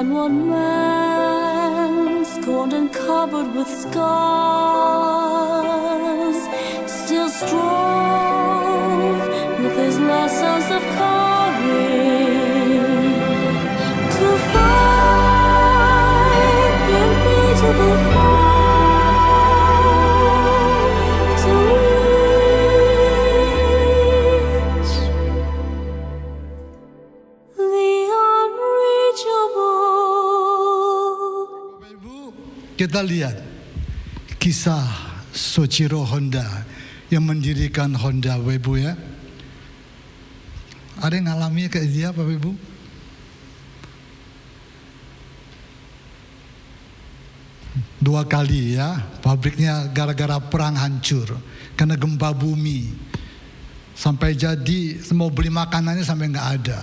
than one man, scorned and covered with scars, still strove with his lessons of courage to fight unbeatable foe, to reach the unreachable. Bapak Ibu, kita lihat kisah Soichiro Honda yang mendirikan Honda, Bapak Ibu ya. Ada yang ngalami kayak dia, Bapak Ibu? Dua kali ya, pabriknya gara-gara perang hancur karena gempa bumi. Sampai jadi mau beli makanannya sampai nggak ada.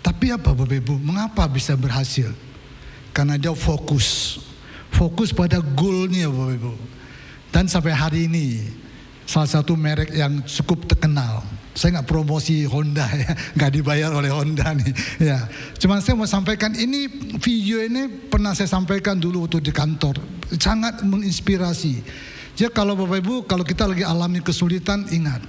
Tapi apa Bapak Ibu? Mengapa bisa berhasil? Karena dia fokus pada goalnya Bapak Ibu. Dan sampai hari ini salah satu merek yang cukup terkenal. Saya nggak promosi Honda ya, nggak dibayar oleh Honda nih. Ya, cuman saya mau sampaikan ini, video ini pernah saya sampaikan dulu waktu di kantor, sangat menginspirasi. Jadi kalau Bapak Ibu, kalau kita lagi alami kesulitan, ingat,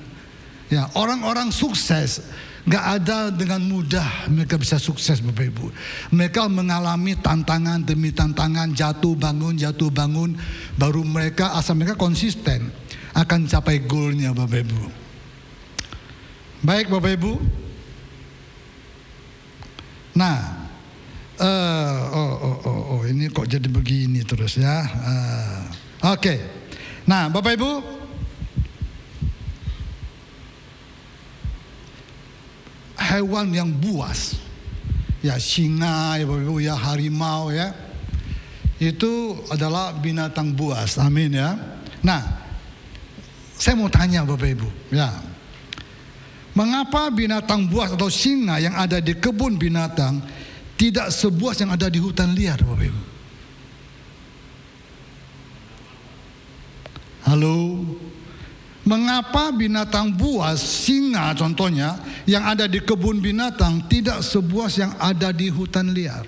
ya orang-orang sukses nggak ada dengan mudah mereka bisa sukses Bapak Ibu. Mereka mengalami tantangan demi tantangan, jatuh bangun, baru mereka asal mereka konsisten akan capai goalnya Bapak Ibu. Baik Bapak Ibu. Nah, ini kok jadi begini terus ya. Oke. Nah, Bapak Ibu, hewan yang buas, ya singa, ya Bapak Ibu, ya harimau ya, itu adalah binatang buas. Amin ya. Nah, saya mau tanya Bapak Ibu, ya. Mengapa binatang buas atau singa yang ada di kebun binatang tidak sebuas yang ada di hutan liar, Bapak Ibu? Halo? Mengapa binatang buas, singa contohnya, yang ada di kebun binatang tidak sebuas yang ada di hutan liar?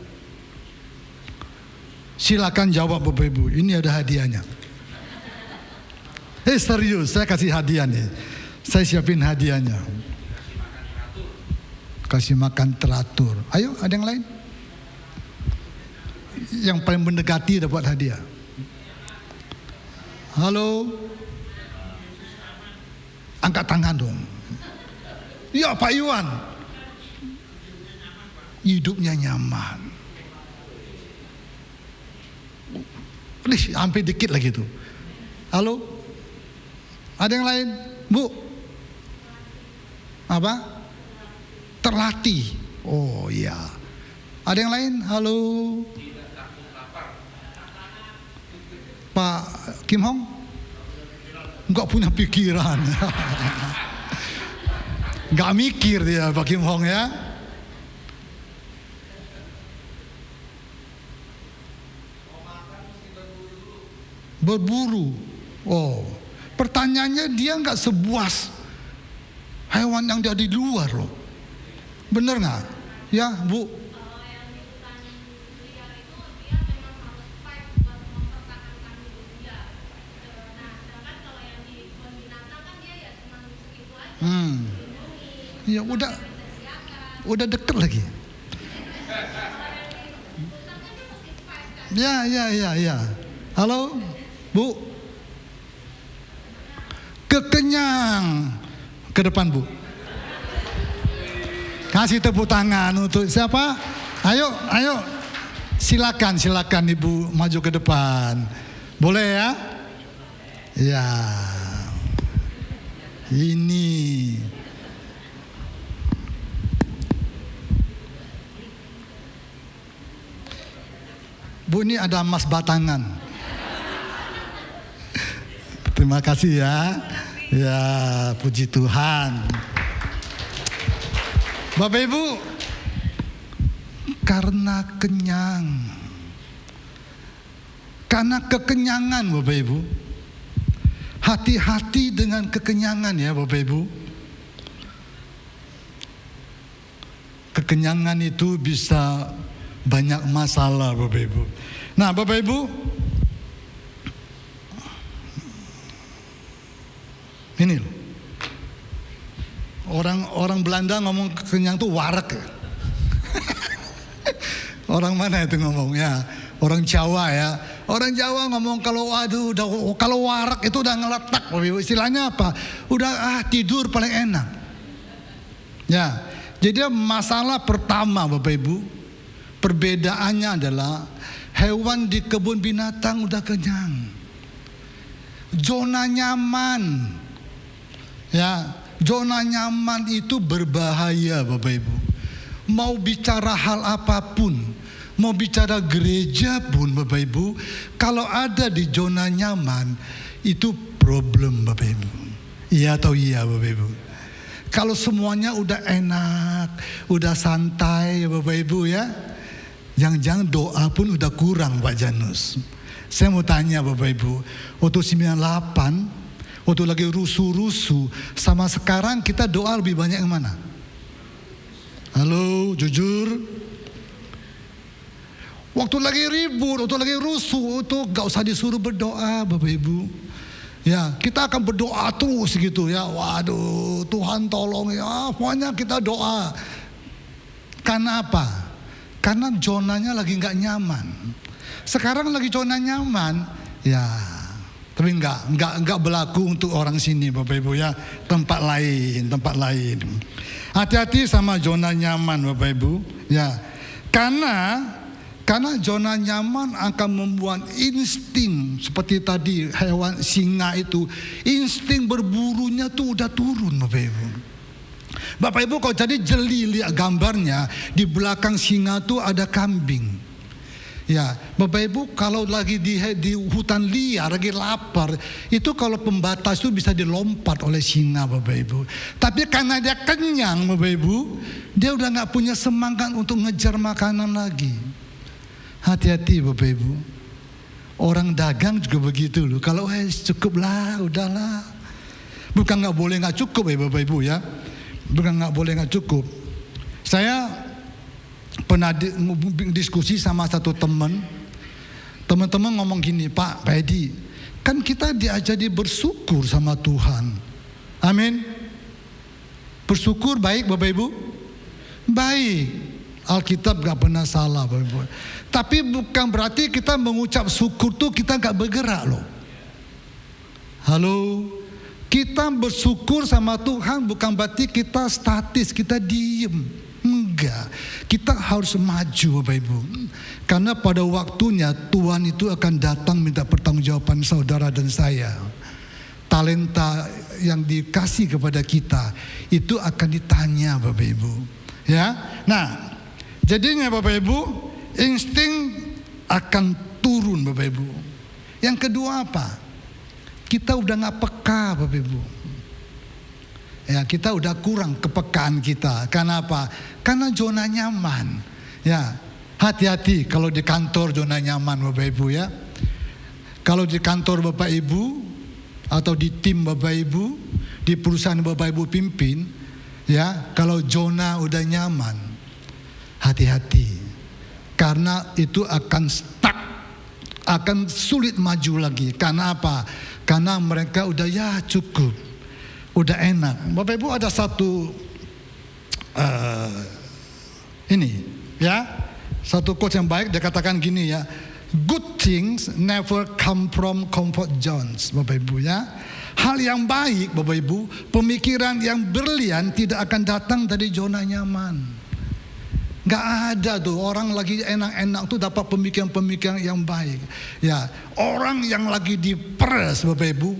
Silakan jawab Bapak Ibu, ini ada hadiahnya. Serius, saya kasih hadiah nih. Saya siapin hadiahnya. Kasih makan teratur. Ayo, ada yang lain? Yang paling mendekati dapat hadiah. Halo? Angkat tangan dong. Ya Pak Iwan. Hidupnya nyaman. Hampir dikit lagi tuh. Halo? Ada yang lain? Bu? Apa? Terlatih. Oh iya. Ada yang lain? Halo? Pak Kim Hong? Enggak punya pikiran. Enggak mikir dia Pak Kim Hong ya. Berburu. Oh, pertanyaannya dia enggak sebuas hewan yang ada di luar loh. Bener nggak? Ya Bu. Kalau yang di hutan liar itu dia memang harus fight buat mempertahankan hidup dia. Nah, sedangkan kalau yang di kebun binatang kan dia ya cuma segitu aja. Ya udah deket lagi. Ya. Halo, Bu. Kekenyang. Ke depan Bu. Kasih tepuk tangan untuk siapa? Ayo. Silakan Ibu maju ke depan. Boleh ya? Ya. Ini. Bu, ini ada emas batangan. Terima kasih ya. Ya, puji Tuhan. Bapak Ibu, karena kekenyangan Bapak Ibu, hati-hati dengan kekenyangan ya Bapak Ibu. Kekenyangan itu bisa banyak masalah Bapak Ibu. Nah Bapak Ibu, ini loh, orang Belanda ngomong kenyang tuh warak ya. Orang mana itu ngomong ya? Orang Jawa ya. Orang Jawa ngomong kalau kalau warak itu udah ngeletak, Bapak Ibu. Istilahnya apa? Udah tidur paling enak. Ya. Jadi masalah pertama Bapak Ibu, perbedaannya adalah hewan di kebun binatang udah kenyang. Zona nyaman. Ya, zona nyaman itu berbahaya Bapak Ibu. Mau bicara hal apapun, mau bicara gereja pun Bapak Ibu, kalau ada di zona nyaman itu problem Bapak Ibu. Iya atau iya Bapak Ibu? Kalau semuanya udah enak, udah santai Bapak Ibu ya, jangan-jangan doa pun udah kurang Pak Janus. Saya mau tanya Bapak Ibu, waktu 98 waktu lagi rusuh-rusuh sama sekarang kita doa lebih banyak yang mana? Halo, jujur. Waktu lagi ribut, waktu lagi rusuh, itu gak usah disuruh berdoa Bapak Ibu. Ya, kita akan berdoa terus gitu ya. Waduh, Tuhan tolong ya. Pokoknya kita doa. Karena apa? Karena zonanya lagi gak nyaman. Sekarang lagi zona nyaman, ya. Tapi enggak berlaku untuk orang sini Bapak Ibu ya. Tempat lain. Hati-hati sama zona nyaman Bapak Ibu ya. Karena zona nyaman akan membuat insting seperti tadi hewan singa itu, insting berburunya tuh udah turun Bapak Ibu. Bapak Ibu kalau jadi jeli lihat gambarnya, di belakang singa tuh ada kambing. Ya, Bapak Ibu kalau lagi di hutan liar, lagi lapar, itu kalau pembatas itu bisa dilompat oleh singa Bapak Ibu. Tapi karena dia kenyang Bapak Ibu, dia udah gak punya semangat untuk ngejar makanan lagi. Hati-hati Bapak Ibu. Orang dagang juga begitu loh. Kalau cukup lah, udahlah. Bukan gak boleh gak cukup ya Bapak Ibu ya. Bukan gak boleh gak cukup. Saya pernah diskusi sama satu teman-teman ngomong gini, Pak Edi, kan kita diajari bersyukur sama Tuhan. Amin. Bersyukur baik Bapak Ibu? Baik. Alkitab gak pernah salah Bapak Ibu. Tapi bukan berarti kita mengucap syukur tuh kita gak bergerak loh. Halo. Kita bersyukur sama Tuhan bukan berarti kita statis, kita diem. Enggak, kita harus maju Bapak Ibu. Karena pada waktunya Tuhan itu akan datang minta pertanggungjawaban saudara dan saya. Talenta yang dikasih kepada kita itu akan ditanya Bapak Ibu. Ya, nah jadinya Bapak Ibu, insting akan turun Bapak Ibu. Yang kedua apa? Kita udah gak peka Bapak Ibu. Ya, kita udah kurang kepekaan kita. Karena apa? Karena zona nyaman. Ya, hati-hati kalau di kantor zona nyaman Bapak Ibu ya. Kalau di kantor Bapak Ibu atau di tim Bapak Ibu, di perusahaan Bapak Ibu pimpin, ya, kalau zona udah nyaman, hati-hati. Karena itu akan stuck, akan sulit maju lagi. Karena apa? Karena mereka udah ya cukup, udah enak. Bapak Ibu ada satu ini ya, satu quote yang baik, dia katakan gini ya, good things never come from comfort zones Bapak Ibu ya. Hal yang baik Bapak Ibu, pemikiran yang berlian tidak akan datang dari zona nyaman. Gak ada tuh orang lagi enak-enak tuh dapat pemikiran-pemikiran yang baik ya. Orang yang lagi diperes Bapak Ibu,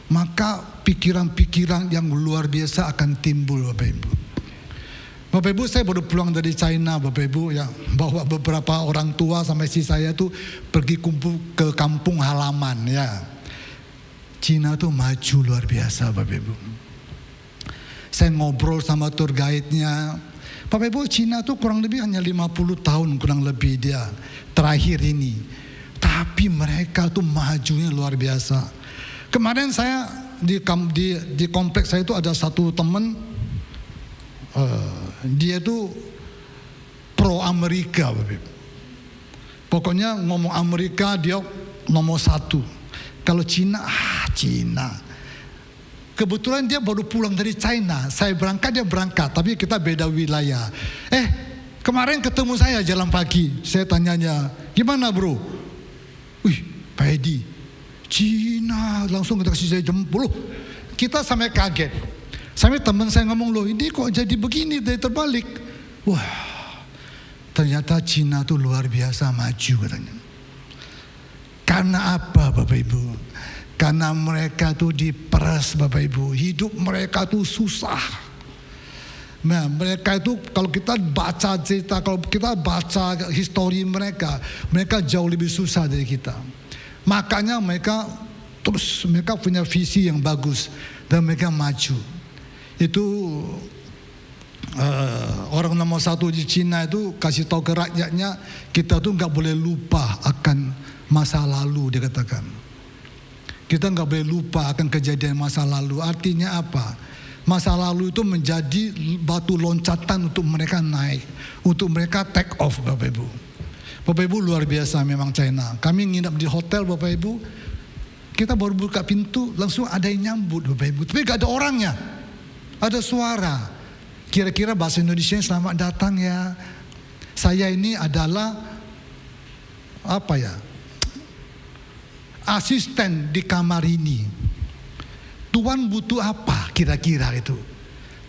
maka pikiran-pikiran yang luar biasa akan timbul Bapak Ibu. Bapak Ibu, saya baru pulang dari China Bapak Ibu ya, bawa beberapa orang tua sama istri saya tuh pergi kumpul ke kampung halaman ya. Cina tuh maju luar biasa Bapak Ibu. Saya ngobrol sama tour guide-nya. Bapak Ibu, Cina tuh kurang lebih hanya 50 tahun kurang lebih dia terakhir ini. Tapi mereka tuh majunya luar biasa. Kemarin saya di kompleks saya itu ada satu teman, dia tuh pro Amerika Bapak Ibu. Pokoknya ngomong Amerika dia nomor 1. Kalau Cina, Cina. Kebetulan dia baru pulang dari China. Saya berangkat, dia berangkat. Tapi kita beda wilayah. Kemarin ketemu saya jalan pagi. Saya tanyanya, gimana bro? Wih, Pak Edi, Cina. Langsung kita kasih saya jempol. Kita sampai kaget. Sampai teman saya ngomong, loh ini kok jadi begini, dari terbalik. Wah, ternyata Cina tuh luar biasa maju katanya. Karena apa Bapak Ibu? Karena mereka tuh diperas Bapak Ibu. Hidup mereka tuh susah. Nah, mereka itu kalau kita baca cerita, kalau kita baca histori mereka jauh lebih susah dari kita. Makanya mereka punya visi yang bagus dan mereka maju. Itu orang nomor 1 di Cina itu kasih tahu ke rakyatnya, kita tuh nggak boleh lupa akan masa lalu, dia katakan. Kita nggak boleh lupa akan kejadian masa lalu. Artinya apa? Masa lalu itu menjadi batu loncatan untuk mereka naik, untuk mereka take off Bapak Ibu. Bapak Ibu luar biasa memang China. Kami nginap di hotel Bapak Ibu. Kita baru buka pintu langsung ada yang nyambut Bapak Ibu. Tapi gak ada orangnya. Ada suara. Kira-kira bahasa Indonesia, selamat datang ya. Saya ini adalah asisten di kamar ini. Tuan butuh apa kira-kira itu?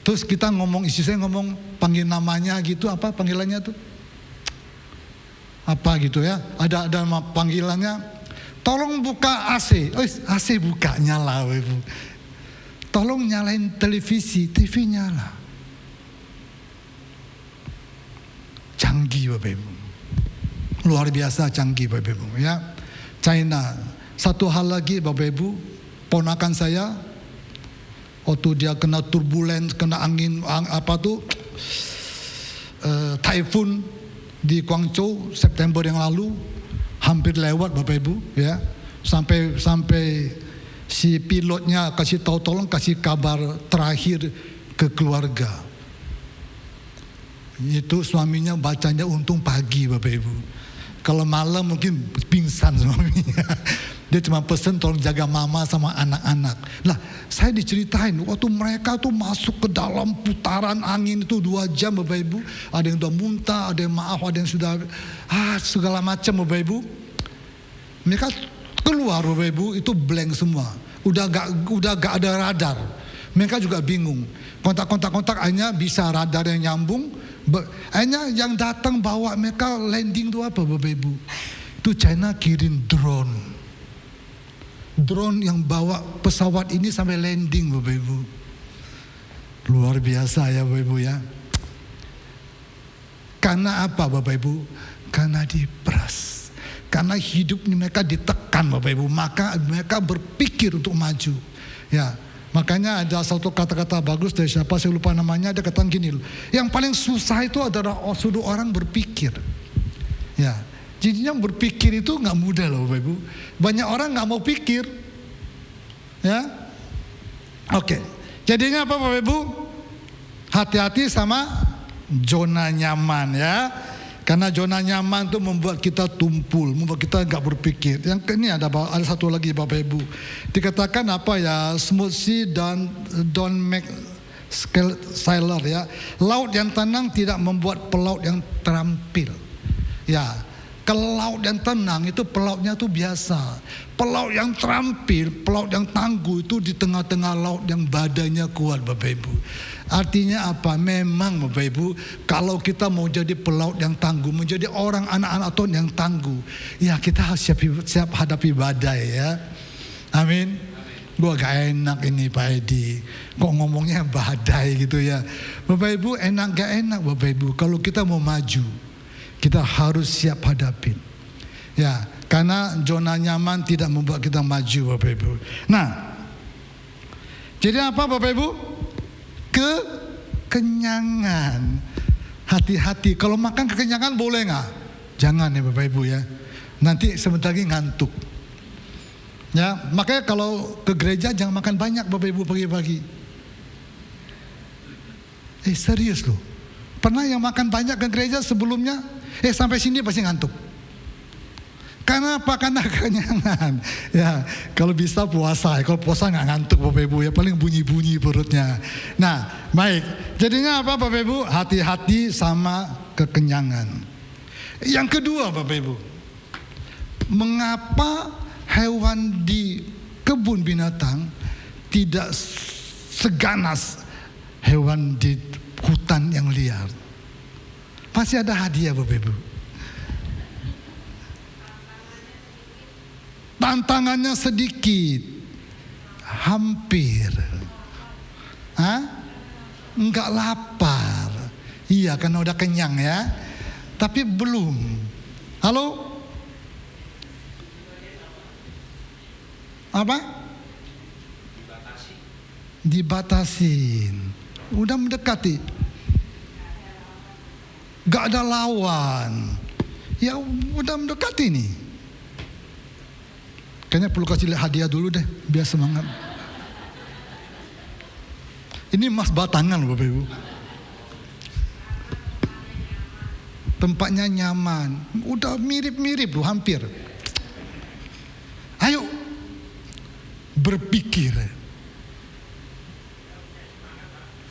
Terus kita ngomong, istri saya ngomong panggil namanya gitu, apa panggilannya tuh? Apa gitu ya? Ada panggilannya. Tolong buka AC. AC buka, nyala Ibu. Tolong nyalain televisi, TV nyala. Canggih Bapak Ibu. Luar biasa canggih Bapak Ibu ya. China. Satu hal lagi Bapak Ibu, ponakan saya waktu dia kena turbulence, kena angin typhoon di Guangzhou September yang lalu, hampir lewat Bapak Ibu ya. Sampai si pilotnya kasih tahu, tolong kasih kabar terakhir ke keluarga. Itu suaminya bacanya untung pagi Bapak Ibu. Kalau malam mungkin pingsan suaminya. Dia cuma pesan tolong jaga mama sama anak-anak. Lah, saya diceritain waktu mereka tuh masuk ke dalam putaran angin itu 2 jam Bapak Ibu. Ada yang udah muntah, ada yang maaf, ada yang sudah segala macam Bapak Ibu. Mereka keluar Bapak Ibu itu blank semua. Udah gak ada radar. Mereka juga bingung. Kontak hanya bisa radar yang nyambung. Hanya yang datang bawa mereka landing itu apa Bapak Ibu? Itu China kirim drone. Drone yang bawa pesawat ini sampai landing Bapak Ibu. Luar biasa ya Bapak Ibu ya. Karena apa Bapak Ibu? Karena diperas. Karena hidup mereka ditekan Bapak Ibu. Maka mereka berpikir untuk maju. Ya. Makanya ada satu kata-kata bagus dari siapa saya lupa namanya, ada kata gini, yang paling susah itu adalah suruh orang berpikir. Ya, jadinya berpikir itu nggak mudah loh Bapak Ibu. Banyak orang nggak mau pikir. Ya, oke. Jadinya apa Bapak Ibu? Hati-hati sama zona nyaman ya. Karena zona nyaman itu membuat kita tumpul, membuat kita nggak berpikir. Yang ini ada satu lagi Bapak Ibu. Dikatakan apa ya? Smooth sea dan don't make sailor ya. Laut yang tenang tidak membuat pelaut yang terampil. Ya, kalau laut yang tenang itu pelautnya tuh biasa. Pelaut yang terampil, pelaut yang tangguh itu di tengah-tengah laut yang badannya kuat Bapak Ibu. Artinya apa? Memang Bapak Ibu, kalau kita mau jadi pelaut yang tangguh, menjadi orang anak-anak Tuhan yang tangguh, ya kita harus siap hadapi badai ya. Amin. Gua gak enak ini Pak Edi, kok ngomongnya badai gitu ya. Bapak Ibu enak gak enak Bapak Ibu, kalau kita mau maju, kita harus siap hadapin. Ya, karena zona nyaman tidak membuat kita maju Bapak Ibu. Nah, jadi apa Bapak Ibu? Kekenyangan. Hati-hati, kalau makan kekenyangan boleh nggak? Jangan ya Bapak Ibu ya. Nanti sebentar lagi ngantuk. Ya, makanya kalau ke gereja jangan makan banyak Bapak Ibu pagi-pagi. Serius loh. Pernah yang makan banyak ke gereja sebelumnya, sampai sini pasti ngantuk. Karena apa? Karena kenyangan. Ya, kalau bisa puasa. Kalau puasa nggak ngantuk Bapak Ibu ya, paling bunyi-bunyi perutnya. Nah, baik. Jadinya apa Bapak Ibu? Hati-hati sama kekenyangan. Yang kedua Bapak Ibu, mengapa hewan di kebun binatang tidak seganas hewan di hutan yang liar? Pasti ada hadiah Bapak Ibu. Tantangannya sedikit, hampir. Enggak lapar. Iya, karena udah kenyang ya. Tapi belum. Halo? Apa? Dibatasin. Udah mendekati. Gak ada lawan. Ya udah mendekati nih. Kayaknya perlu kasih hadiah dulu deh, biar semangat. Ini emas batangan loh Bapak Ibu. Tempatnya nyaman, udah mirip-mirip loh, hampir. Ayo, berpikir.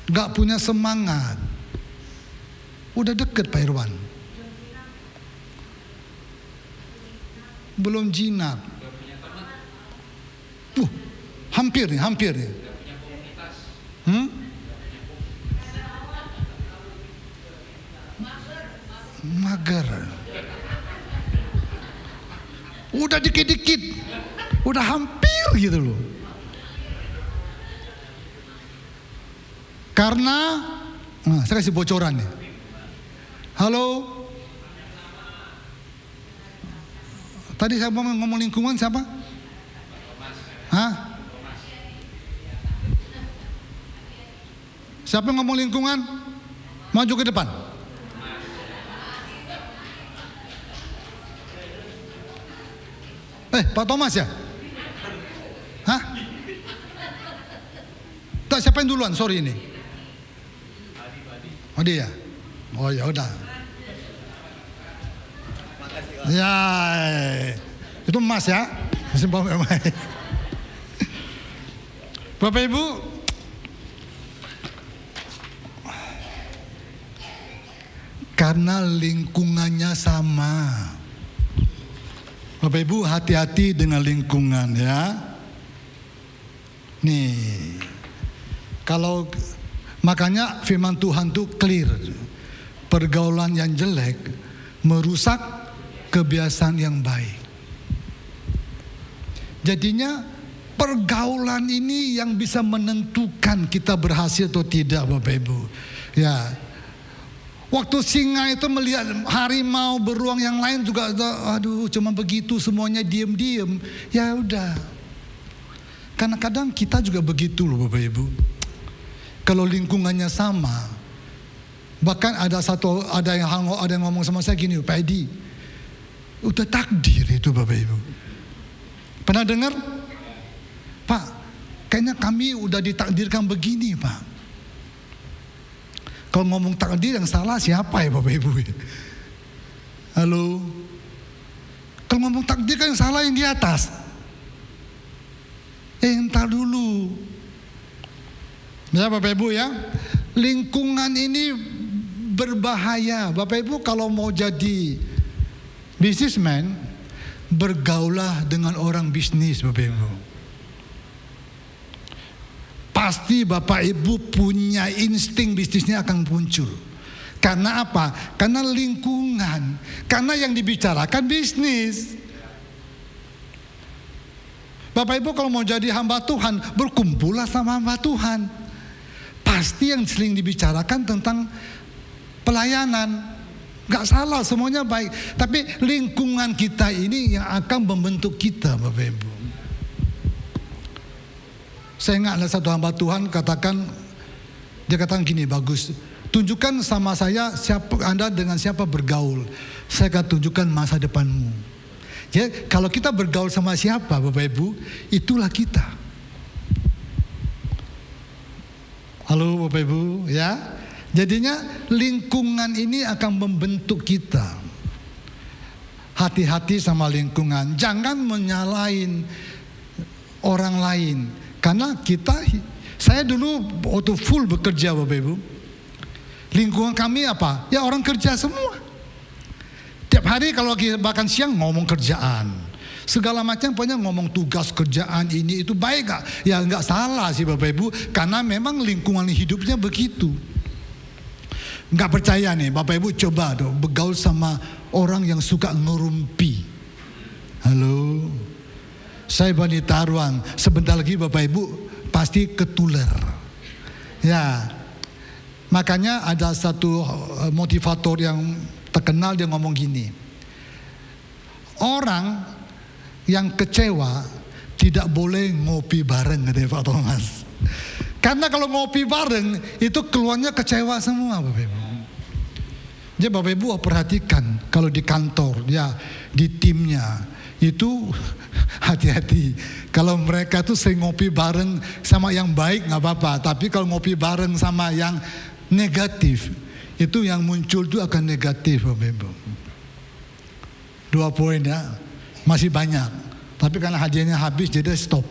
Gak punya semangat. Udah deket Pak Irwan. Belum jinak. Hampir nih. Mager. Udah dikit-dikit. Udah hampir gitu loh. Karena saya kasih bocoran nih. Halo. Tadi saya mau ngomong lingkungan siapa? Hah? Siapa yang ngomong lingkungan? Maju ke depan. Pak Thomas ya? Hah? Tak, siapa yang duluan? Sorry ini. Adi ya? Oh ya udah. Ya, itu emas ya. Bapak Ibu, karena lingkungannya sama. Bapak Ibu hati-hati dengan lingkungan ya. Nih, kalau makanya firman Tuhan tuh clear. Pergaulan yang jelek merusak kebiasaan yang baik. Jadinya pergaulan ini yang bisa menentukan kita berhasil atau tidak Bapak Ibu. Ya. Waktu singa itu melihat harimau, beruang yang lain juga, aduh cuma begitu semuanya diem-diem. Ya udah. Karena kadang kita juga begitu loh Bapak Ibu. Kalau lingkungannya sama, bahkan ada yang ngomong sama saya gini, Pak Edi, udah takdir itu Bapak Ibu. Pernah dengar? Pak, kayaknya kami udah ditakdirkan begini Pak. Kalau ngomong takdir yang salah siapa ya Bapak Ibu? Halo? Kalau ngomong takdir kan yang salah yang di atas. Entar dulu. Ya Bapak Ibu ya. Lingkungan ini berbahaya. Bapak Ibu kalau mau jadi businessman, bergaulah dengan orang bisnis Bapak Ibu. Pasti Bapak Ibu punya insting bisnisnya akan muncul. Karena apa? Karena lingkungan. Karena yang dibicarakan bisnis. Bapak Ibu kalau mau jadi hamba Tuhan, berkumpullah sama hamba Tuhan. Pasti yang sering dibicarakan tentang pelayanan. Gak salah, semuanya baik. Tapi lingkungan kita ini yang akan membentuk kita Bapak Ibu. Saya ingat ada satu hamba Tuhan dia katakan gini, bagus. Tunjukkan sama saya siapa Anda dengan siapa bergaul. Saya akan tunjukkan masa depanmu. Jadi kalau kita bergaul sama siapa Bapak Ibu, itulah kita. Halo Bapak Ibu ya. Jadinya lingkungan ini akan membentuk kita. hati-hati sama lingkungan. Jangan menyalahin orang lain. Karena saya dulu waktu full bekerja Bapak Ibu, lingkungan kami apa? Ya orang kerja semua. Tiap hari kalau kita makan siang ngomong kerjaan, segala macam, pokoknya ngomong tugas kerjaan ini itu, baik gak? Ya nggak salah sih Bapak Ibu, karena memang lingkungan hidupnya begitu. Nggak percaya nih Bapak Ibu, coba dong bergaul sama orang yang suka ngerumpi. Halo, saya Bani Taruang, sebentar lagi Bapak Ibu pasti ketular. Ya, makanya ada satu motivator yang terkenal, dia ngomong gini, orang yang kecewa tidak boleh ngopi bareng, katanya Pak Thomas. Karena kalau ngopi bareng itu keluarnya kecewa semua Bapak Ibu. Jadi Bapak Ibu perhatikan kalau di kantor, ya di timnya itu hati-hati. Kalau mereka tuh sering ngopi bareng sama yang baik nggak apa-apa, tapi kalau ngopi bareng sama yang negatif, itu yang muncul tuh akan negatif Bapak Ibu. 2 poin ya, masih banyak, tapi karena hadiahnya habis jadi stop.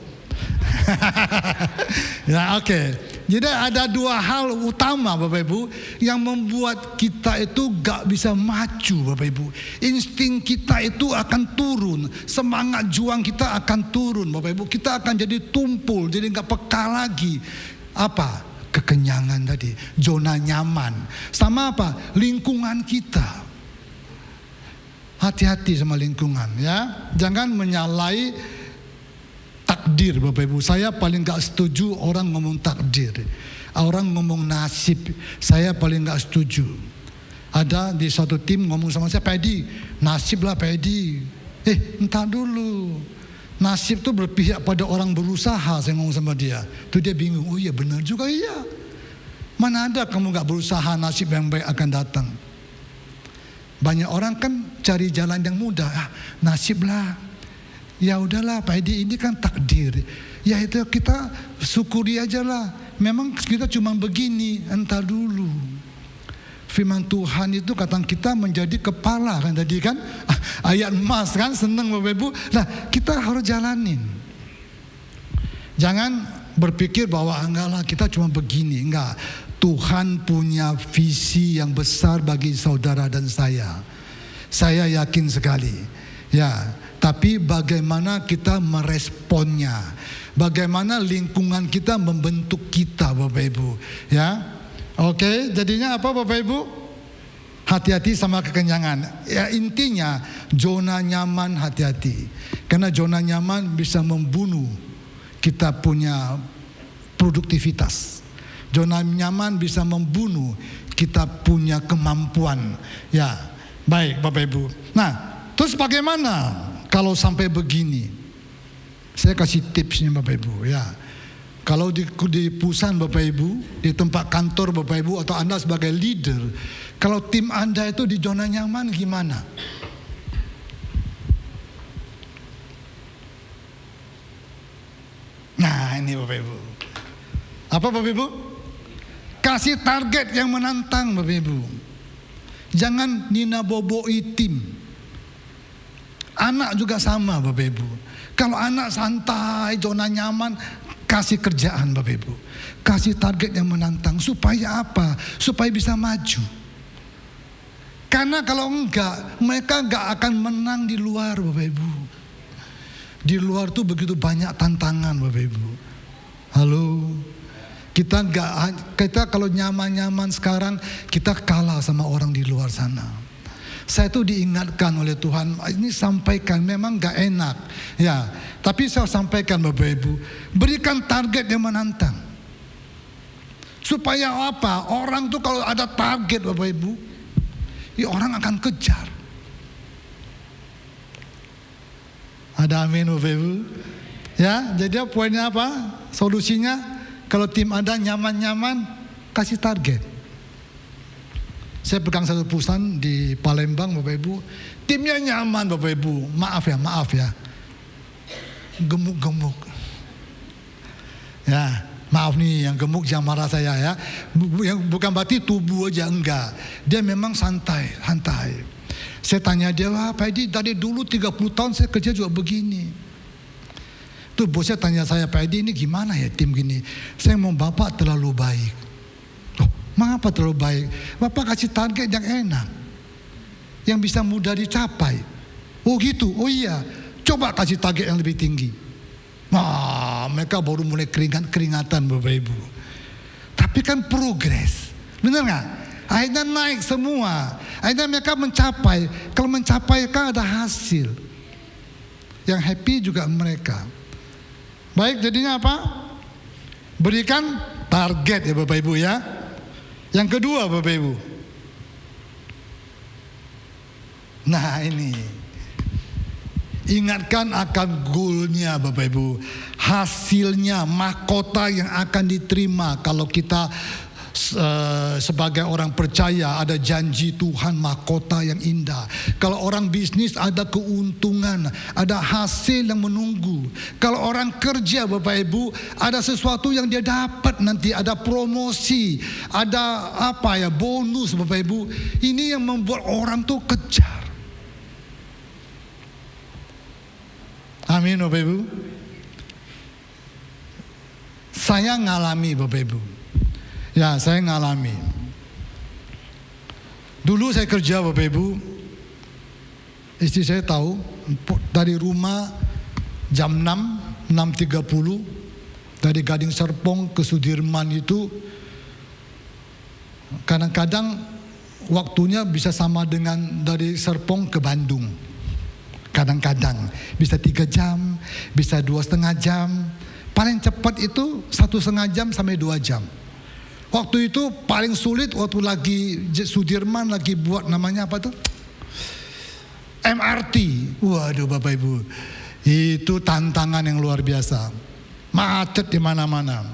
Ya oke. Jadi ada 2 hal utama Bapak Ibu yang membuat kita itu gak bisa maju Bapak Ibu. Insting kita itu akan turun, semangat juang kita akan turun Bapak Ibu. Kita akan jadi tumpul, jadi gak peka lagi. Apa? Kekenyangan tadi, zona nyaman. Sama apa? Lingkungan kita. Hati-hati sama lingkungan ya. Jangan menyalahi takdir Bapak Ibu. Saya paling gak setuju orang ngomong takdir, orang ngomong nasib. Saya paling gak setuju. Ada di satu tim ngomong sama saya, Pak Edi, nasib lah Pak Edi. Entar dulu, nasib tuh berpihak pada orang berusaha. Saya ngomong sama dia, tuh dia bingung. Oh iya benar juga, iya. Mana ada kamu gak berusaha nasib yang baik akan datang. Banyak orang kan cari jalan yang mudah, nasib lah. Ya udahlah Pak Edi, ini kan takdir. Ya itu kita syukuri aja lah. Memang kita cuma begini, entar dulu. Firman Tuhan itu kata kita menjadi kepala kan tadi kan. Ayat emas kan, seneng Bapak Ibu. Nah kita harus jalanin. Jangan berpikir bahwa enggak lah kita cuma begini. Enggak. Tuhan punya visi yang besar bagi saudara dan saya. Saya yakin sekali. Ya, tapi bagaimana kita meresponnya, bagaimana lingkungan kita membentuk kita Bapak Ibu. Ya, oke, jadinya apa Bapak Ibu? Hati-hati sama kekenyangan. Ya intinya zona nyaman, hati-hati. Karena zona nyaman bisa membunuh kita punya produktivitas. Zona nyaman bisa membunuh kita punya kemampuan. Ya, baik Bapak Ibu. Nah, terus bagaimana kalau sampai begini? Saya kasih tipsnya Bapak Ibu ya. Kalau di perusahaan Bapak Ibu, di tempat kantor Bapak Ibu, atau Anda sebagai leader, kalau tim Anda itu di zona nyaman gimana? Nah ini Bapak Ibu. Apa Bapak Ibu? Kasih target yang menantang Bapak Ibu. Jangan nina boboi tim. Anak juga sama Bapak Ibu. Kalau anak santai, zona nyaman, kasih kerjaan Bapak Ibu. Kasih target yang menantang. Supaya apa? Supaya bisa maju. Karena kalau enggak, mereka enggak akan menang di luar Bapak Ibu. Di luar tuh begitu banyak tantangan Bapak Ibu. Halo. Kita kalau nyaman-nyaman sekarang, kita kalah sama orang di luar sana. Saya tuh diingatkan oleh Tuhan, ini sampaikan, memang gak enak ya, tapi saya sampaikan Bapak Ibu, berikan target yang menantang. Supaya apa? Orang tuh kalau ada target Bapak Ibu, ya orang akan kejar. Ada amin Bapak Ibu. Ya, jadi poinnya apa? Solusinya, kalau tim Anda nyaman-nyaman, kasih target. Saya pegang satu perusahaan di Palembang Bapak Ibu, timnya nyaman Bapak Ibu, maaf ya, gemuk-gemuk. Ya, maaf nih yang gemuk jangan marah saya ya. Yang bukan berarti tubuh aja, enggak. Dia memang santai. Saya tanya dia, wah Pak Edi dari dulu 30 tahun saya kerja juga begini. Tuh bosnya tanya saya, Pak Edi ini gimana ya tim gini? Saya mau Bapak terlalu baik. Loh, mengapa terlalu baik? Bapak kasih target yang enak, yang bisa mudah dicapai. Oh gitu, oh iya, coba kasih target yang lebih tinggi. Wah, mereka baru mulai keringatan Bapak Ibu. Tapi kan progres, benar nggak? Akhirnya naik semua. Akhirnya mereka mencapai. Kalau mencapai kan ada hasil. Yang happy juga mereka. Baik, jadinya apa? Berikan target ya Bapak Ibu ya. Yang kedua Bapak Ibu. Nah ini. Ingatkan akan goalnya Bapak Ibu. Hasilnya, mahkota yang akan diterima kalau kita sebagai orang percaya ada janji Tuhan, mahkota yang indah. Kalau orang bisnis ada keuntungan, ada hasil yang menunggu. Kalau orang kerja Bapak Ibu ada sesuatu yang dia dapat nanti, ada promosi, ada apa ya, bonus Bapak Ibu. Ini yang membuat orang tuh kejar. Amin Bapak Ibu. Saya ngalami Bapak Ibu. Ya, saya ngalami. Dulu saya kerja Bapak Ibu. Istri saya tahu dari rumah jam 6:30 dari Gading Serpong ke Sudirman itu kadang-kadang waktunya bisa sama dengan dari Serpong ke Bandung. Kadang-kadang bisa 3 jam, bisa 2,5 jam. Paling cepat itu 1,5 jam sampai 2 jam. Waktu itu paling sulit waktu lagi Sudirman lagi buat namanya apa tuh? MRT. Waduh Bapak Ibu. Itu tantangan yang luar biasa. Macet di mana-mana.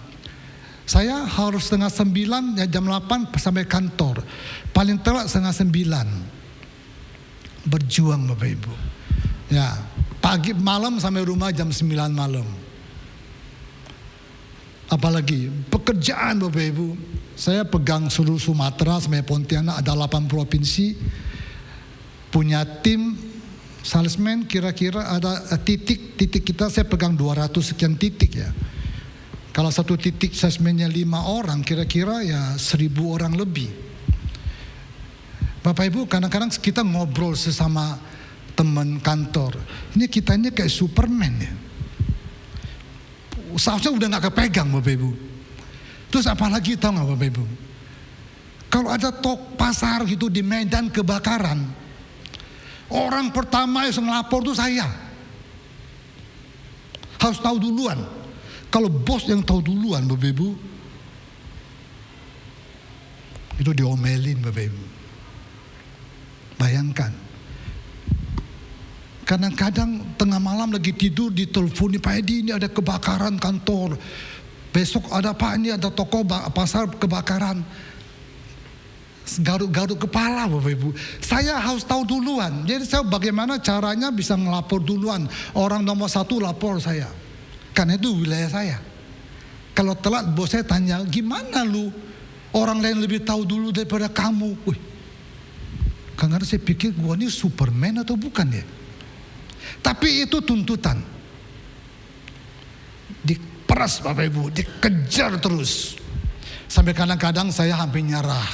Saya harus 8:30 ya, jam 8 sampai kantor. Paling telat 8:30. Berjuang Bapak Ibu. Ya, pagi malam sampai rumah jam 9 malam. Apalagi pekerjaan Bapak Ibu. Saya pegang seluruh Sumatera sampai Pontianak, ada 8 provinsi. Punya tim salesman, kira-kira ada titik kita saya pegang 200 sekian titik ya. Kalau satu titik salesmannya 5 orang, kira-kira ya 1.000 orang lebih. Bapak Ibu, kadang-kadang kita ngobrol sesama teman kantor. Ini kita ini kayak Superman ya. Seharusnya udah gak kepegang Bapak Ibu. Terus apalagi tahu gak Bapak Ibu? Kalau ada pasar gitu di Medan kebakaran, orang pertama yang ngelapor itu saya. Harus tahu duluan. Kalau bos yang tahu duluan Bapak Ibu, itu diomelin Bapak Ibu. Bayangkan. Kadang-kadang tengah malam lagi tidur ditelepon, Pak Edi ini ada kebakaran kantor. Besok ada Pak, ini ada toko pasar kebakaran. Garuk-garuk kepala Bapak Ibu. Saya harus tahu duluan. Jadi saya bagaimana caranya bisa ngelapor duluan. Orang nomor 1 lapor saya. Karena itu wilayah saya. Kalau telat bos saya tanya, gimana lu? Orang lain lebih tahu dulu daripada kamu. Wih. Karena saya pikir gua ini Superman atau bukan ya? Tapi itu tuntutan. Diperas Bapak Ibu, dikejar terus. Sampai kadang-kadang saya hampir nyerah.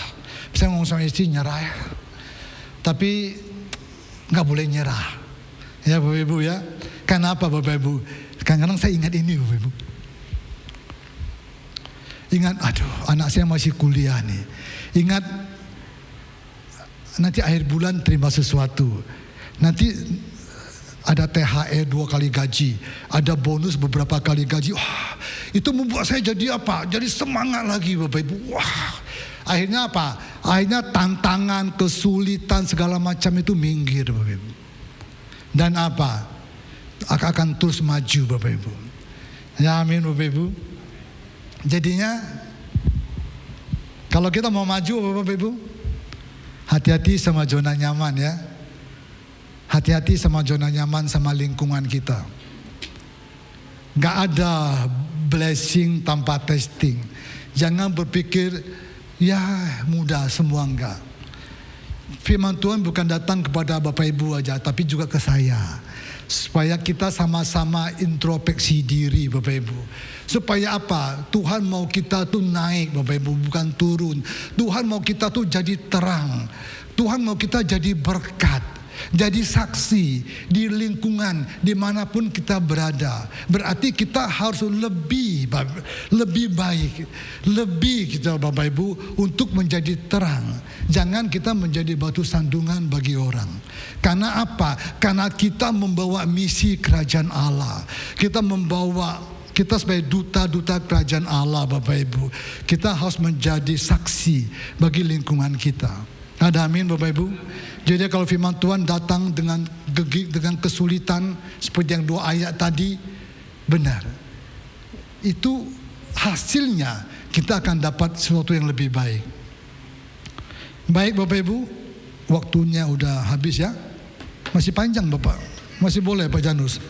Saya ngomong sama istri, nyerah ya. Tapi gak boleh nyerah. Ya Bapak Ibu ya. Kenapa Bapak Ibu? Kadang-kadang saya ingat ini Bapak Ibu. Ingat, aduh anak saya masih kuliah nih. Ingat, nanti akhir bulan terima sesuatu. Nanti ada THR 2 kali gaji, ada bonus beberapa kali gaji. Wah, itu membuat saya jadi apa? Jadi semangat lagi Bapak Ibu. Wah, akhirnya apa? Akhirnya tantangan, kesulitan segala macam itu minggir Bapak Ibu. Dan apa? Akan terus maju Bapak Ibu. Ya amin Bapak Ibu. Jadinya kalau kita mau maju Bapak Ibu, hati-hati sama zona nyaman ya. Hati-hati sama zona nyaman sama lingkungan kita. Gak ada blessing tanpa testing. Jangan berpikir ya mudah semua, enggak. firman Tuhan bukan datang kepada Bapak Ibu aja, tapi juga ke saya. Supaya kita sama-sama introspeksi diri Bapak Ibu. Supaya apa? Tuhan mau kita tuh naik Bapak Ibu, bukan turun. Tuhan mau kita tuh jadi terang. Tuhan mau kita jadi berkat, jadi saksi di lingkungan dimanapun kita berada. Berarti kita harus lebih baik, lebih kita Bapak Ibu untuk menjadi terang. Jangan kita menjadi batu sandungan bagi orang. Karena apa? Karena kita membawa misi kerajaan Allah. Kita sebagai duta-duta kerajaan Allah Bapak Ibu. Kita harus menjadi saksi bagi lingkungan kita. Ada amin Bapak Ibu. Jadi kalau firman Tuhan datang dengan kesulitan seperti yang 2 ayat tadi, benar. Itu hasilnya kita akan dapat sesuatu yang lebih baik. Baik Bapak Ibu, waktunya udah habis ya. Masih panjang Bapak, masih boleh Pak Janus.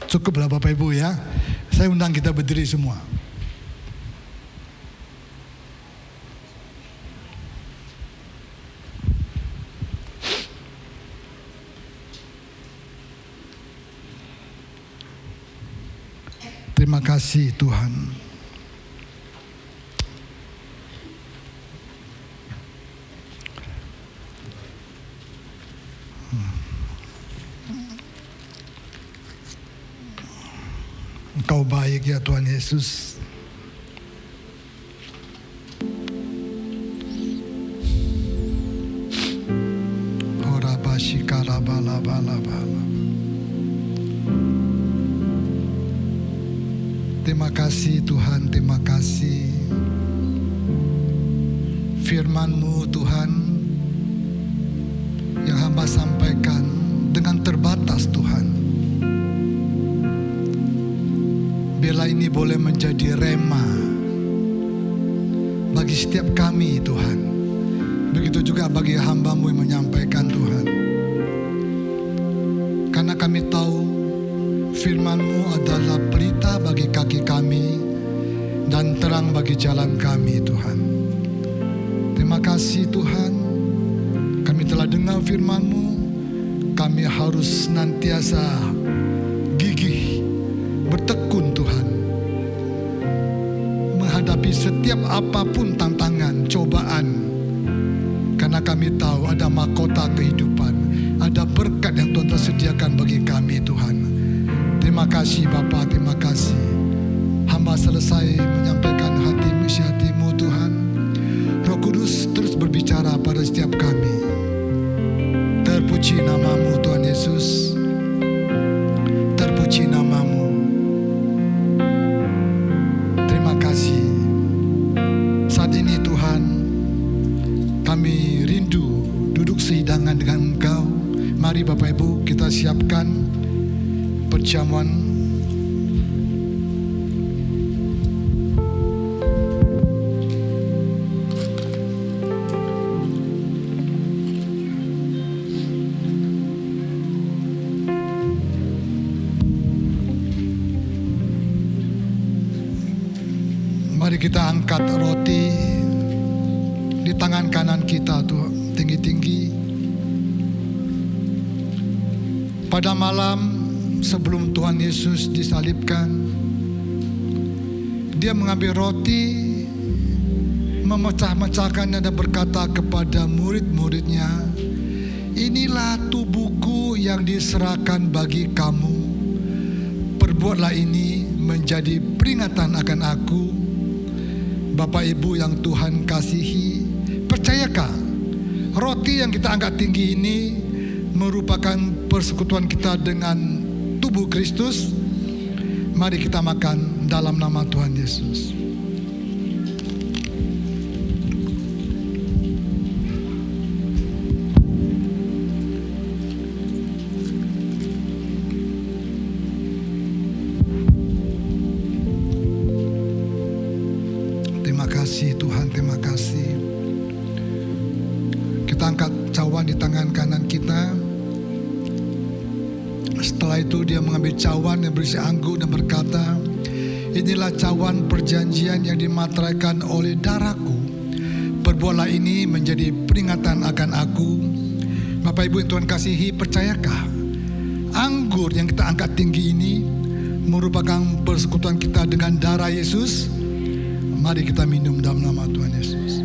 Cukuplah Bapak Ibu ya. Saya undang kita berdiri semua. Terima kasih Tuhan. Engkau baik ya Tuhan Yesus. Terima kasih Tuhan, terima kasih. Firman-Mu Tuhan yang hamba sampaikan dengan terbatas Tuhan. Biarlah ini boleh menjadi rema bagi setiap kami Tuhan. Begitu juga bagi hamba-Mu yang menyampaikan Tuhan. Karena kami tahu firman-Mu adalah pelita bagi kaki kami dan terang bagi jalan kami Tuhan. Terima kasih Tuhan. Kami telah dengar firman-Mu. Kami harus senantiasa gigih, bertekun Tuhan, menghadapi setiap apapun tantangan, cobaan. Karena kami tahu ada mahkota kehidupan, ada berkat yang Tuhan telah sediakan bagi kami Tuhan. Terima kasih Bapa, terima kasih. Hamba selesai menyampaikan hati misi hati-Mu Tuhan. Roh Kudus terus berbicara pada setiap kami. Terpuji nama-Mu Tuhan Yesus. Terpuji nama-Mu. Terima kasih. Saat ini Tuhan, kami rindu duduk sehidangan dengan Engkau. Mari Bapak Ibu kita siapkan perjamuan. Mari kita angkat roti di tangan kanan kita tuh tinggi-tinggi. Pada malam sebelum Tuhan Yesus disalibkan, Dia mengambil roti, memecah-mecahkannya dan berkata kepada murid-muridnya, "Inilah tubuhku yang diserahkan bagi kamu. Perbuatlah ini menjadi peringatan akan aku." Bapak Ibu yang Tuhan kasihi, percayakah roti yang kita angkat tinggi ini merupakan persekutuan kita dengan tubuh Kristus? Mari kita makan dalam nama Tuhan Yesus. Terima kasih Tuhan, terima kasih. Kita angkat cawan di tangan kanan kita. Setelah itu Dia mengambil cawan yang berisi anggur dan berkata, "Inilah cawan perjanjian yang dimateraikan oleh darahku, perbualah ini menjadi peringatan akan aku. Bapak Ibu yang Tuhan kasihi, percayakah anggur yang kita angkat tinggi ini merupakan persekutuan kita dengan darah Yesus? Mari kita minum dalam nama Tuhan Yesus.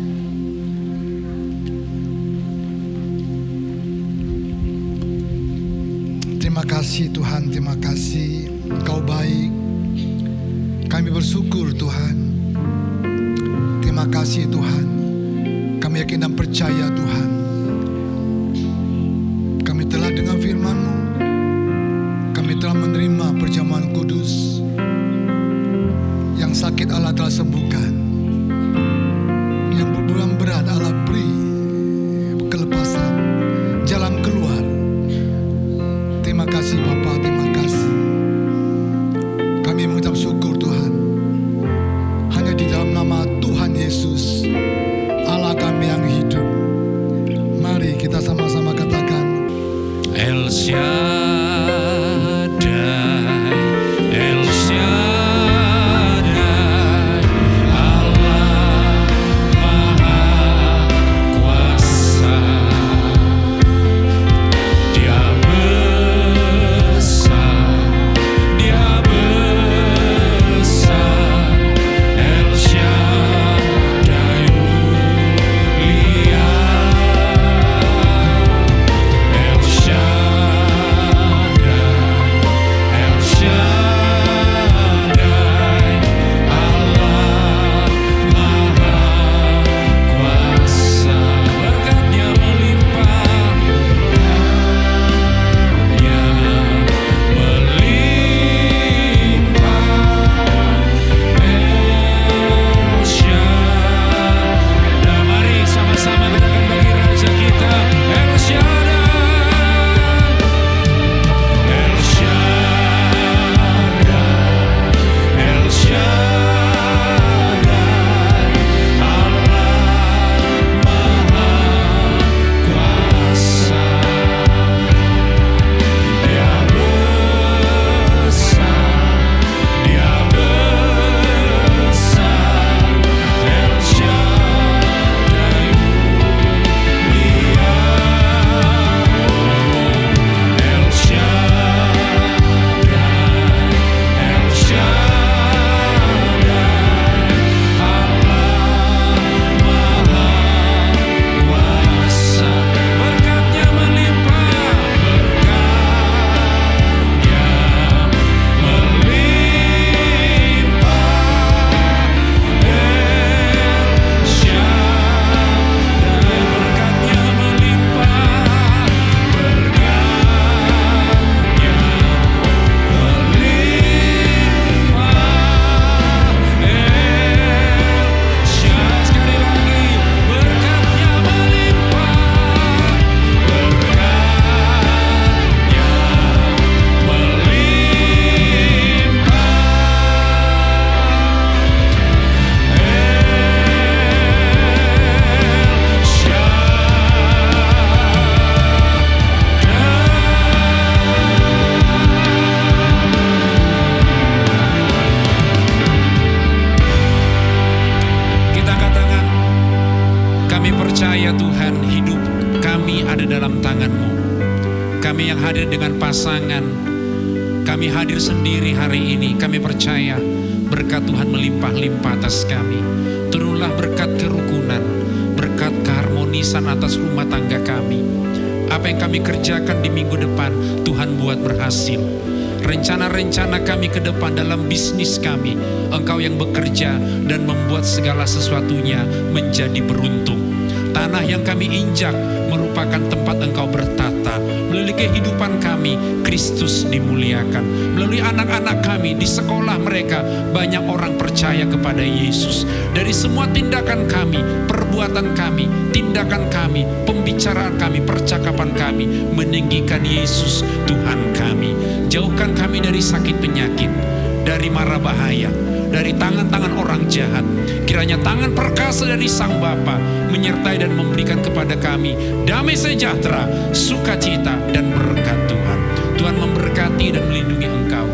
Terima kasih Tuhan, terima kasih. Engkau baik. Kami bersyukur Tuhan. Terima kasih Tuhan. Kami yakin dan percaya Tuhan. Kami telah dengar firman-Mu. Kami telah menerima perjamuan kudus. Yang sakit Allah telah sembuhkan. Yang berbeban berat Allah beri kelepasan, jalan keluar. Terima kasih Bapa, terima kasih. Kami mengucap syukur Tuhan. Hanya di dalam nama Tuhan Yesus, Allah kami yang hidup. Mari kita sama-sama katakan, El Shaddai, El Shaddai, Allah Maha Kuasa. Dia besar, Dia besar. El Shaddai mulia, El Shaddai, El Shaddai, Allah Maha Kuasa. Berkat-Nya melimpah, Nya melimpah. El Shaddai. Mari sama-sama katakan bagi Raja kita, El Shaddai, El Shaddai, El Shaddai, Allah Maha Kuasa. Dia besar, Dia besar. El Shaddai mulia, El Shaddai, El Shaddai, Allah Maha Kuasa. Berkat-Nya melimpah, berkat-Nya melimpah. El Shaddai, berkat-Nya melimpah, berkat-Nya melimpah. El Shaddai, sekali lagi, berkat-Nya melimpah, berkat-Nya Kita katakan, kami percaya Tuhan, hidup kami ada dalam tangan-Mu. Kami yang hadir dengan pasangan, kami hadir sendiri hari ini, kami percaya berkat Tuhan melimpah-limpah atas kami. Turunlah berkat kerukunan, berkat keharmonisan atas rumah tangga kami. Apa yang kami kerjakan di minggu depan, Tuhan buat berhasil. Rencana-rencana kami ke depan dalam bisnis kami, Engkau yang bekerja dan membuat segala sesuatunya menjadi beruntung. Tanah yang kami injak merupakan tempat Engkau bertata. Melalui kehidupan kami, Kristus dimuliakan. Melalui anak-anak kami, di sekolah mereka, banyak orang percaya kepada Yesus. Dari semua tindakan kami, perbuatan kami, tindakan kami, pembicaraan kami, percakapan kami, meninggikan Yesus Tuhan kami. Jauhkan kami dari sakit penyakit, dari mara bahaya, dari tangan-tangan orang jahat. Kiranya tangan perkasa dari Sang Bapa menyertai dan memberikan kepada kami damai sejahtera, sukacita dan berkat Tuhan. Tuhan memberkati dan melindungi engkau,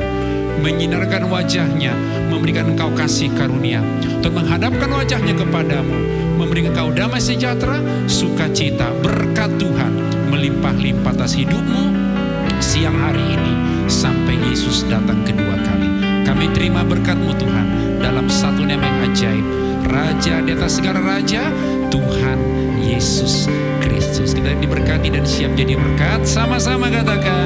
menyinarkan wajahnya, memberikan engkau kasih karunia. Tuhan menghadapkan wajahnya kepadamu, memberikan engkau damai sejahtera, sukacita, berkat Tuhan melimpah-limpah atas hidupmu siang hari ini sampai Yesus datang kedua kali. Kami terima berkat-Mu Tuhan dalam satu nama yang ajaib, Raja di atas segala raja, Tuhan Yesus Kristus. Kita diberkati dan siap jadi berkat. Sama-sama katakan